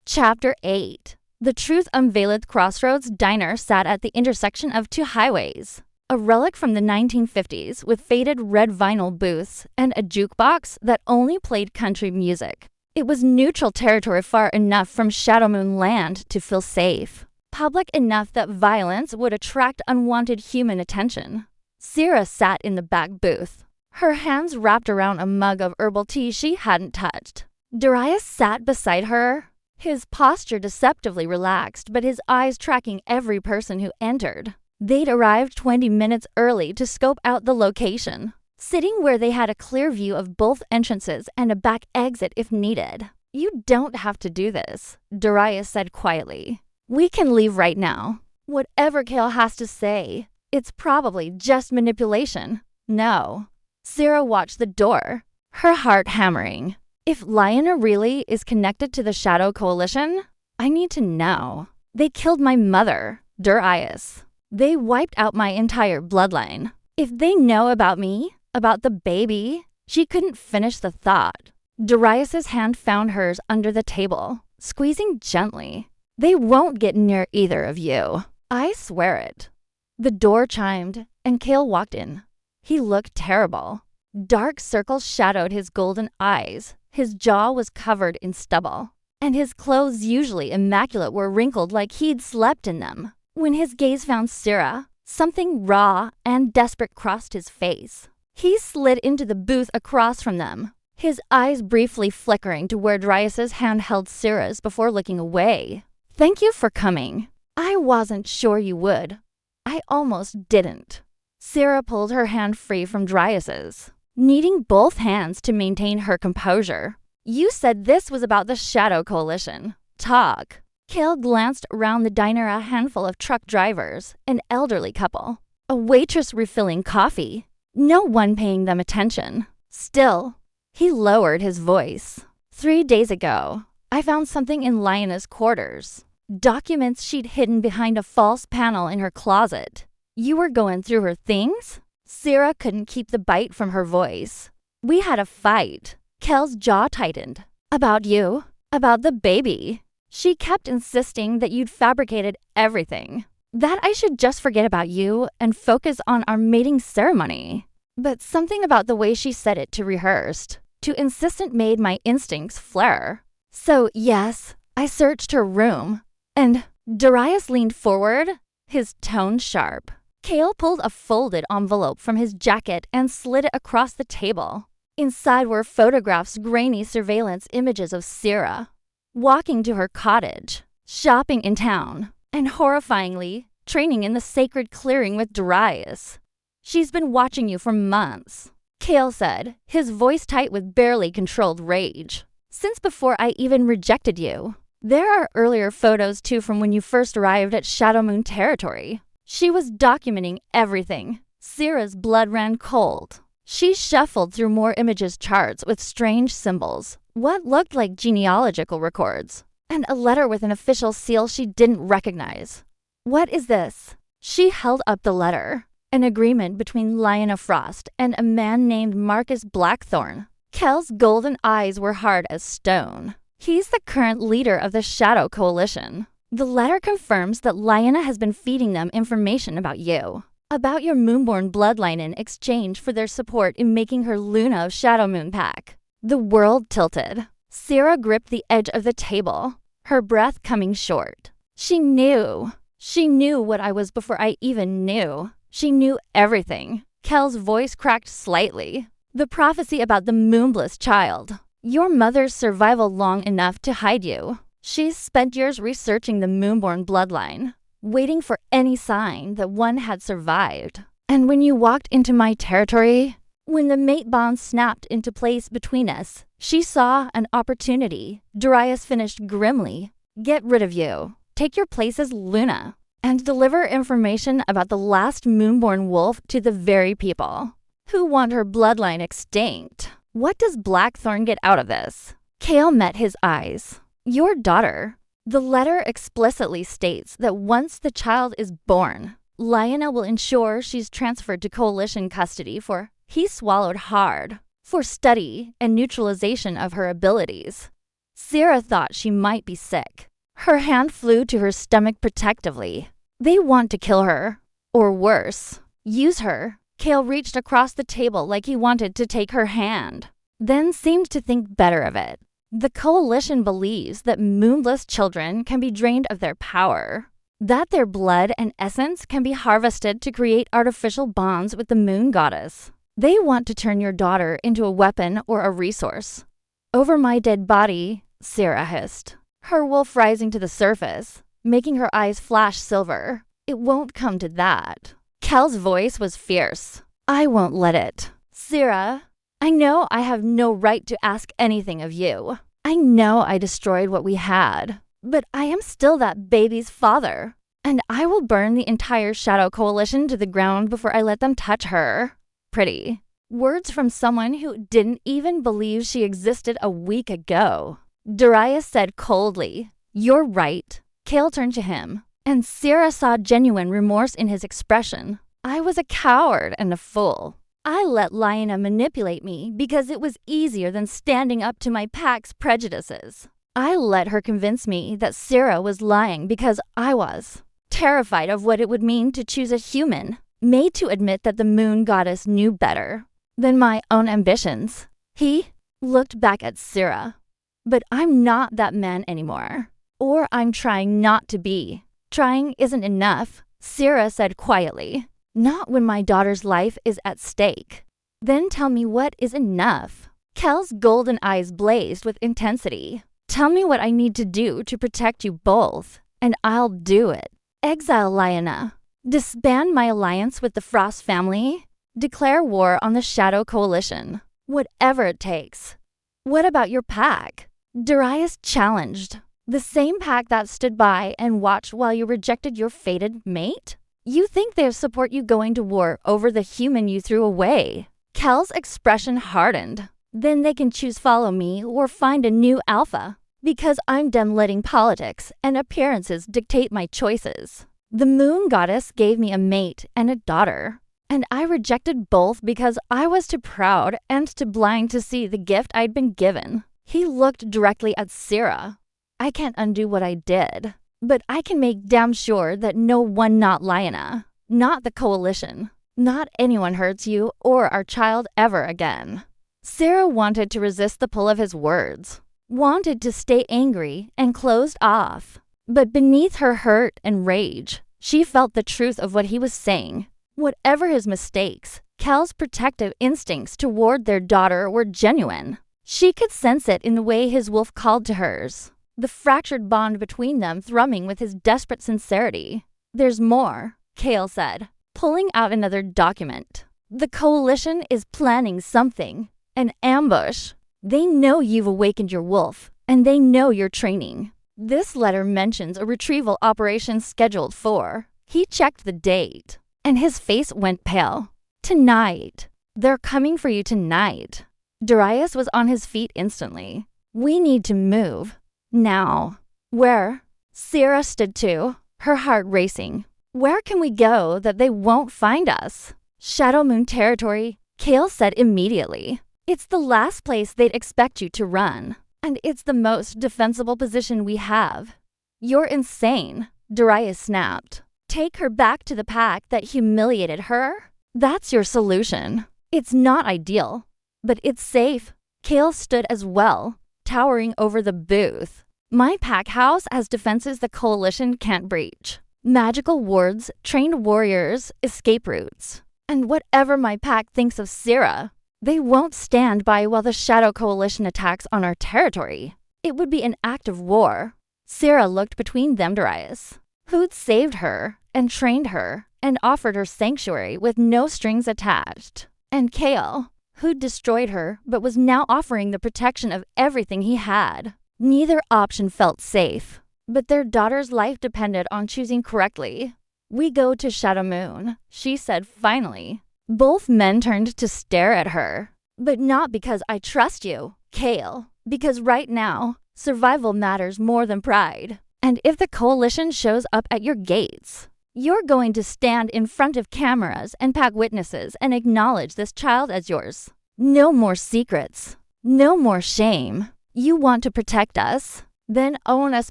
Chapter 8. The Truth Unveiled. Crossroads Diner sat at the intersection of two highways, a relic from the 1950s with faded red vinyl booths and a jukebox that only played country music. It was neutral territory, far enough from Shadow Moon land to feel safe, public enough that violence would attract unwanted human attention. Sarah sat in the back booth, her hands wrapped around a mug of herbal tea she hadn't touched. Darius sat beside her, his posture deceptively relaxed, but his eyes tracking every person who entered. They'd arrived 20 minutes early to scope out the location, sitting where they had a clear view of both entrances and a back exit if needed. You don't have to do this, Darius said quietly. We can leave right now. Whatever Cale has to say, it's probably just manipulation. No. Sarah watched the door, her heart hammering. If Lyanna really is connected to the Shadow Coalition, I need to know. They killed my mother. Darius. They wiped out my entire bloodline. If they know about me, about the baby, she couldn't finish the thought. Darius's hand found hers under the table, squeezing gently. They won't get near either of you. I swear it. The door chimed, and Cale walked in. He looked terrible. Dark circles shadowed his golden eyes. His jaw was covered in stubble, and his clothes, usually immaculate, were wrinkled like he'd slept in them. When his gaze found Sarah, something raw and desperate crossed his face. He slid into the booth across from them, his eyes briefly flickering to where Darius's hand held Sarah's before looking away. Thank you for coming. I wasn't sure you would. I almost didn't. Sarah pulled her hand free from Darius's, needing both hands to maintain her composure. You said this was about the Shadow Coalition. Talk. Cale glanced around the diner, a handful of truck drivers, an elderly couple, a waitress refilling coffee, no one paying them attention. Still, he lowered his voice. 3 days ago, I found something in Lyanna's quarters. Documents she'd hidden behind a false panel in her closet. You were going through her things? Sarah couldn't keep the bite from her voice. We had a fight. Cale's jaw tightened. About you. About the baby. She kept insisting that you'd fabricated everything. That I should just forget about you and focus on our mating ceremony. But something about the way she said it too rehearsed, too insistent, made my instincts flare. So yes, I searched her room. And Darius leaned forward, his tone sharp. Cale pulled a folded envelope from his jacket and slid it across the table. Inside were photographs, grainy surveillance images of Sarah, walking to her cottage, shopping in town, and horrifyingly, training in the sacred clearing with Darius. She's been watching you for months, Cale said, his voice tight with barely controlled rage. Since before I even rejected you. There are earlier photos too from when you first arrived at Shadow Moon territory. She was documenting everything. Sarah's blood ran cold. She shuffled through more images, charts with strange symbols, what looked like genealogical records, and a letter with an official seal she didn't recognize. What is this? She held up the letter. An agreement between Lyanna Frost and a man named Marcus Blackthorn. Cale's golden eyes were hard as stone. He's the current leader of the Shadow Coalition. The letter confirms that Lyanna has been feeding them information about you, about your Moonborn bloodline in exchange for their support in making her Luna of Shadow Moon Pack. The world tilted. Sarah gripped the edge of the table, her breath coming short. She knew. She knew what I was before I even knew. She knew everything. Cale's voice cracked slightly. The prophecy about the moonbless child. Your mother's survival long enough to hide you. She's spent years researching the Moonborn bloodline, waiting for any sign that one had survived. And when you walked into my territory, when the mate bond snapped into place between us, she saw an opportunity. Darius finished grimly. Get rid of you. Take your place as Luna. And deliver information about the last Moonborn wolf to the very people who want her bloodline extinct. What does Blackthorn get out of this? Cale met his eyes. Your daughter. The letter explicitly states that once the child is born, Lyanna will ensure she's transferred to Coalition custody for, he swallowed hard, for study and neutralization of her abilities. Sarah thought she might be sick. Her hand flew to her stomach protectively. They want to kill her. Or worse, use her. Cale reached across the table like he wanted to take her hand, then seemed to think better of it. The Coalition believes that moonless children can be drained of their power, that their blood and essence can be harvested to create artificial bonds with the moon goddess. They want to turn your daughter into a weapon or a resource. Over my dead body, Sarah hissed, her wolf rising to the surface, making her eyes flash silver. It won't come to that. Cale's voice was fierce. I won't let it. Sarah, I know I have no right to ask anything of you. I know I destroyed what we had, but I am still that baby's father, and I will burn the entire Shadow Coalition to the ground before I let them touch her. Pretty. Words from someone who didn't even believe she existed a week ago. Darius said coldly, You're right. Cale turned to him, and Sierra saw genuine remorse in his expression. I was a coward and a fool. I let Lyanna manipulate me because it was easier than standing up to my pack's prejudices. I let her convince me that Sierra was lying because I was terrified of what it would mean to choose a human, made to admit that the moon goddess knew better than my own ambitions. He looked back at Sierra. But I'm not that man anymore. Or I'm trying not to be. Trying isn't enough, Sierra said quietly. Not when my daughter's life is at stake. Then tell me what is enough. Kel's golden eyes blazed with intensity. Tell me what I need to do to protect you both, and I'll do it. Exile Lyanna. Disband my alliance with the Frost family. Declare war on the Shadow Coalition. Whatever it takes. What about your pack? Darius challenged. The same pack that stood by and watched while you rejected your fated mate? You think they'll support you going to war over the human you threw away? Kel's expression hardened. Then they can choose follow me or find a new alpha. Because I'm done letting politics and appearances dictate my choices. The moon goddess gave me a mate and a daughter. And I rejected both because I was too proud and too blind to see the gift I'd been given. He looked directly at Sierra. I can't undo what I did. But I can make damn sure that no one, not Lyanna, not the coalition, not anyone hurts you or our child ever again. Sierra wanted to resist the pull of his words, wanted to stay angry and closed off. But beneath her hurt and rage, she felt the truth of what he was saying. Whatever his mistakes, Kel's protective instincts toward their daughter were genuine. She could sense it in the way his wolf called to hers. The fractured bond between them thrumming with his desperate sincerity. There's more, Kale said, pulling out another document. The coalition is planning something. An ambush. They know you've awakened your wolf, and they know you're training. This letter mentions a retrieval operation scheduled for. He checked the date, and his face went pale. Tonight. They're coming for you tonight. Darius was on his feet instantly. We need to move. Now. Where? Sierra stood too, her heart racing. Where can we go that they won't find us? Shadow Moon territory, Kale said immediately. It's the last place they'd expect you to run, and it's the most defensible position we have. You're insane, Darius snapped. Take her back to the pack that humiliated her? That's your solution. It's not ideal, but it's safe. Kale stood as well, towering over the booth. My pack house has defenses the coalition can't breach. Magical wards, trained warriors, escape routes. And whatever my pack thinks of Sierra, they won't stand by while the Shadow Coalition attacks on our territory. It would be an act of war. Sierra looked between them to Darius, who'd saved her and trained her and offered her sanctuary with no strings attached. And Kale, who'd destroyed her but was now offering the protection of everything he had. Neither option felt safe, but their daughter's life depended on choosing correctly. We go to Shadow Moon, she said finally. Both men turned to stare at her. But not because I trust you, Kale, because right now, survival matters more than pride. And if the coalition shows up at your gates, you're going to stand in front of cameras and pack witnesses and acknowledge this child as yours. No more secrets. No more shame. You want to protect us? Then own us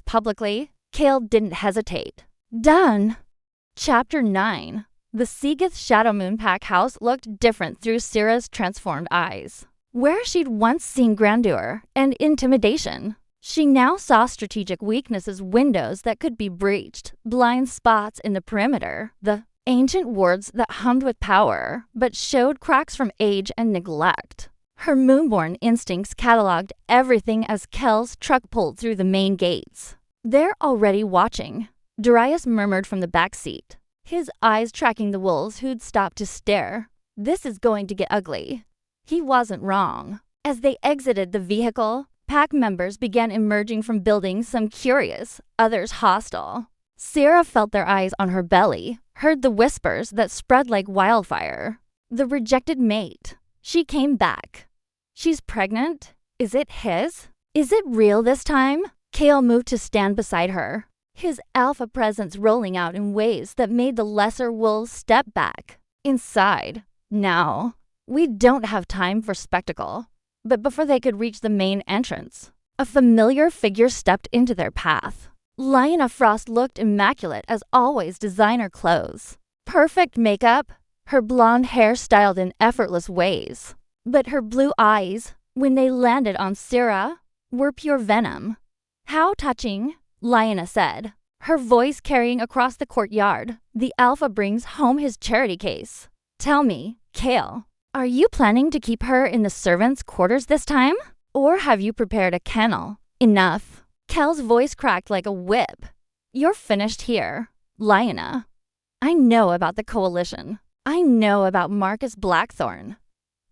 publicly. Kale didn't hesitate. Done. Chapter 9. The Seagith Shadow Moon Pack house looked different through Sierra's transformed eyes. Where she'd once seen grandeur and intimidation, she now saw strategic weaknesses, windows that could be breached, blind spots in the perimeter, the ancient wards that hummed with power, but showed cracks from age and neglect. Her moonborn instincts cataloged everything as Kel's truck pulled through the main gates. They're already watching, Darius murmured from the back seat, his eyes tracking the wolves who'd stopped to stare. This is going to get ugly. He wasn't wrong. As they exited the vehicle, pack members began emerging from buildings, some curious, others hostile. Sierra felt their eyes on her belly, heard the whispers that spread like wildfire. The rejected mate. She came back. She's pregnant? Is it his? Is it real this time? Kale moved to stand beside her. his alpha presence rolling out in ways that made the lesser wolves step back. Inside, now, we don't have time for spectacle. But before they could reach the main entrance, a familiar figure stepped into their path. Lyanna Frost looked immaculate as always, designer clothes, perfect makeup, her blonde hair styled in effortless ways. But her blue eyes, when they landed on Syrah, were pure venom. "How touching," Lyanna said, her voice carrying across the courtyard. "The alpha brings home his charity case. Tell me, Kale, are you planning to keep her in the servants' quarters this time? Or have you prepared a kennel?" "Enough." Kel's voice cracked like a whip. "You're finished here, Lyanna. I know about the coalition. I know about Marcus Blackthorn.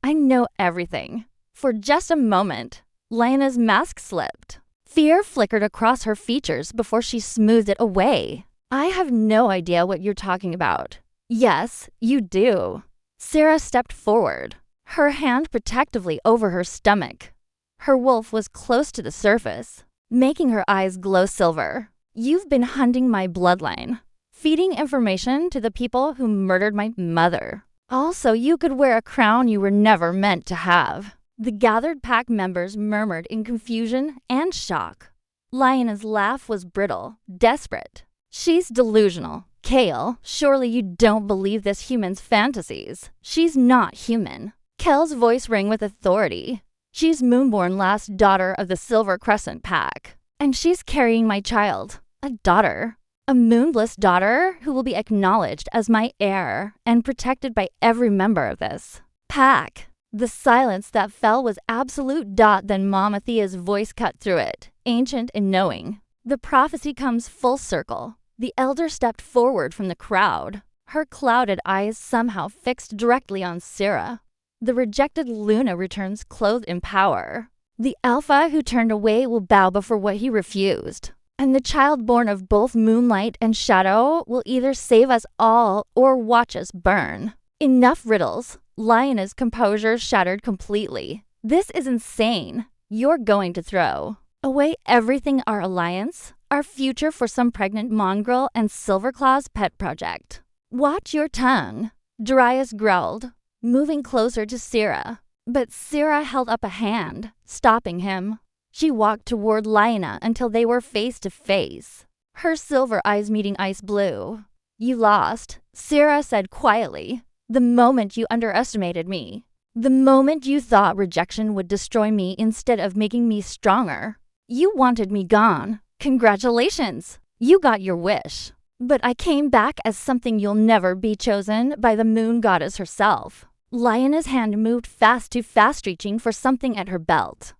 I know everything." For just a moment, Lyanna's mask slipped. Fear flickered across her features before she smoothed it away. "I have no idea what you're talking about." "Yes, you do." Sarah stepped forward, her hand protectively over her stomach. Her wolf was close to the surface, making her eyes glow silver. "You've been hunting my bloodline, feeding information to the people who murdered my mother. Also, you could wear a crown you were never meant to have." The gathered pack members murmured in confusion and shock. Lyanna's laugh was brittle, desperate. "She's delusional. Kale, surely you don't believe this human's fantasies. She's not human." Kel's voice rang with authority. "She's Moonborn, last daughter of the Silver Crescent Pack. And she's carrying my child, a daughter. A moonbliss daughter who will be acknowledged as my heir and protected by every member of this pack." The silence that fell was absolute. Then Mama Thea's voice cut through it, ancient and knowing. "The prophecy comes full circle." The elder stepped forward from the crowd, her clouded eyes somehow fixed directly on Syrah. "The rejected Luna returns clothed in power. The alpha who turned away will bow before what he refused. And the child born of both moonlight and shadow will either save us all or watch us burn." "Enough riddles." Lyanna's composure shattered completely. "This is insane. You're going to throw away everything, our alliance, our future, for some pregnant mongrel and Silverclaw's pet project." "Watch your tongue," Darius growled, moving closer to Syrah. But Syrah held up a hand, stopping him. She walked toward Lyanna until they were face to face, her silver eyes meeting ice blue. "You lost," Syrah said quietly. "The moment you underestimated me. The moment you thought rejection would destroy me instead of making me stronger. You wanted me gone. Congratulations. You got your wish. But I came back as something you'll never be, chosen by the moon goddess herself." Lyanna's hand moved fast, reaching for something at her belt.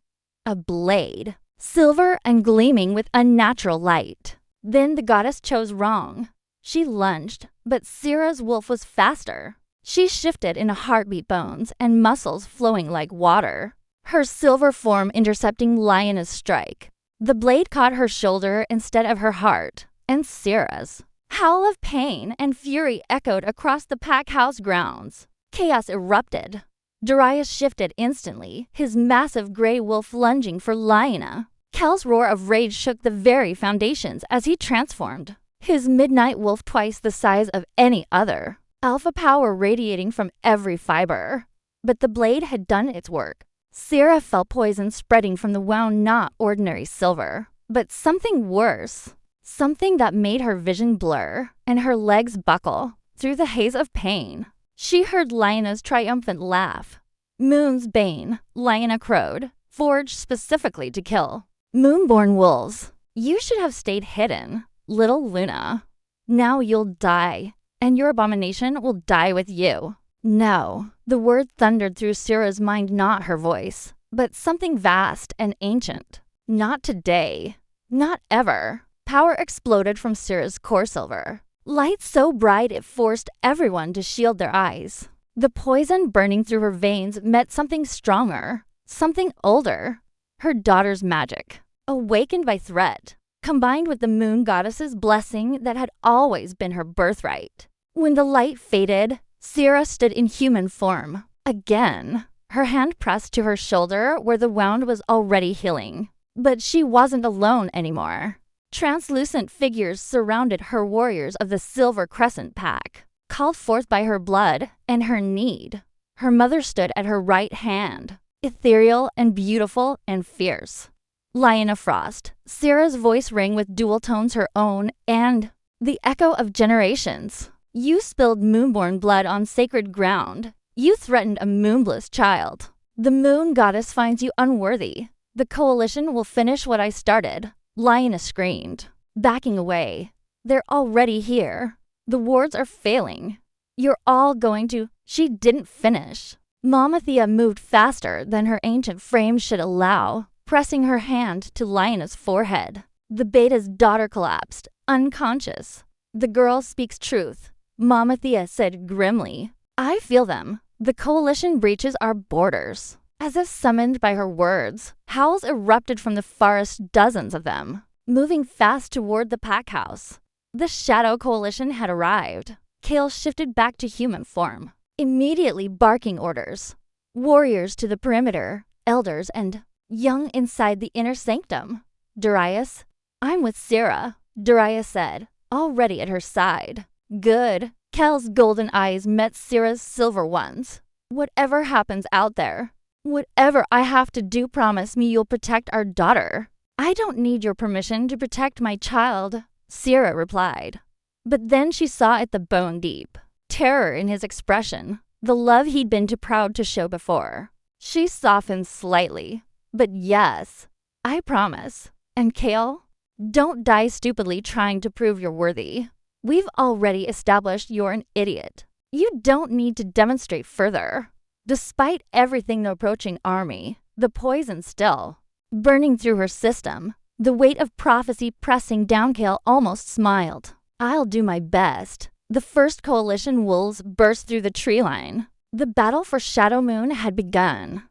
A blade, silver and gleaming with unnatural light. Then the goddess chose wrong. She lunged, but Syrah's wolf was faster. She shifted in a heartbeat, bones and muscles flowing like water, her silver form intercepting Lyanna's strike. The blade caught her shoulder instead of her heart, and Syrah's howl of pain and fury echoed across the pack house grounds. Chaos erupted. Darius shifted instantly, his massive gray wolf lunging for Lyanna. Kel's roar of rage shook the very foundations as he transformed, his midnight wolf twice the size of any other, alpha power radiating from every fiber. But the blade had done its work. Syrah felt poison spreading from the wound, not ordinary silver, but something worse. Something that made her vision blur and her legs buckle through the haze of pain. She heard Lyanna's triumphant laugh. "Moon's bane," Lyanna crowed, "forged specifically to kill. Moonborn wolves. You should have stayed hidden, little Luna. Now you'll die, and your abomination will die with you." "No." The word thundered through Syrah's mind, not her voice, but something vast and ancient. "Not today. Not ever." Power exploded from Syrah's core silver. Light so bright it forced everyone to shield their eyes. The poison burning through her veins met something stronger, something older. Her daughter's magic, awakened by threat, combined with the moon goddess's blessing that had always been her birthright. When the light faded, Syrah stood in human form. Again, her hand pressed to her shoulder where the wound was already healing. But she wasn't alone anymore. Translucent figures surrounded her warriors of the Silver Crescent Pack, called forth by her blood and her need. Her mother stood at her right hand, ethereal and beautiful and fierce. Lion of Frost, Sarah's voice rang with dual tones her own and the echo of generations. You spilled moonborn blood on sacred ground. You threatened a moonbless child. The moon goddess finds you unworthy. The coalition will finish what I started. Lioness screamed, backing away. They're already here. The wards are failing. You're all going to... She didn't finish. Mama Thea moved faster than her ancient frame should allow, pressing her hand to Lioness' forehead. The beta's daughter collapsed, unconscious. The girl speaks truth, Mama Thea said grimly. I feel them. The coalition breaches our borders. As if summoned by her words, howls erupted from the forest, dozens of them, moving fast toward the pack house. The Shadow Coalition had arrived. Kale shifted back to human form, immediately barking orders. Warriors to the perimeter, elders and young inside the inner sanctum. Darius, I'm with Sarah, Darius said, already at her side. Good. Kel's golden eyes met Sarah's silver ones. Whatever happens out there, whatever I have to do, promise me you'll protect our daughter. I don't need your permission to protect my child, Sarah replied. But then she saw at the bone deep terror in his expression, the love he'd been too proud to show before. She softened slightly. But yes, I promise. And Kale, don't die stupidly trying to prove you're worthy. We've already established you're an idiot. You don't need to demonstrate further. Despite everything the approaching army, the poison still burning through her system, the weight of prophecy pressing down, Kale almost smiled. I'll do my best. The first coalition wolves burst through the tree line. The battle for Shadow Moon had begun.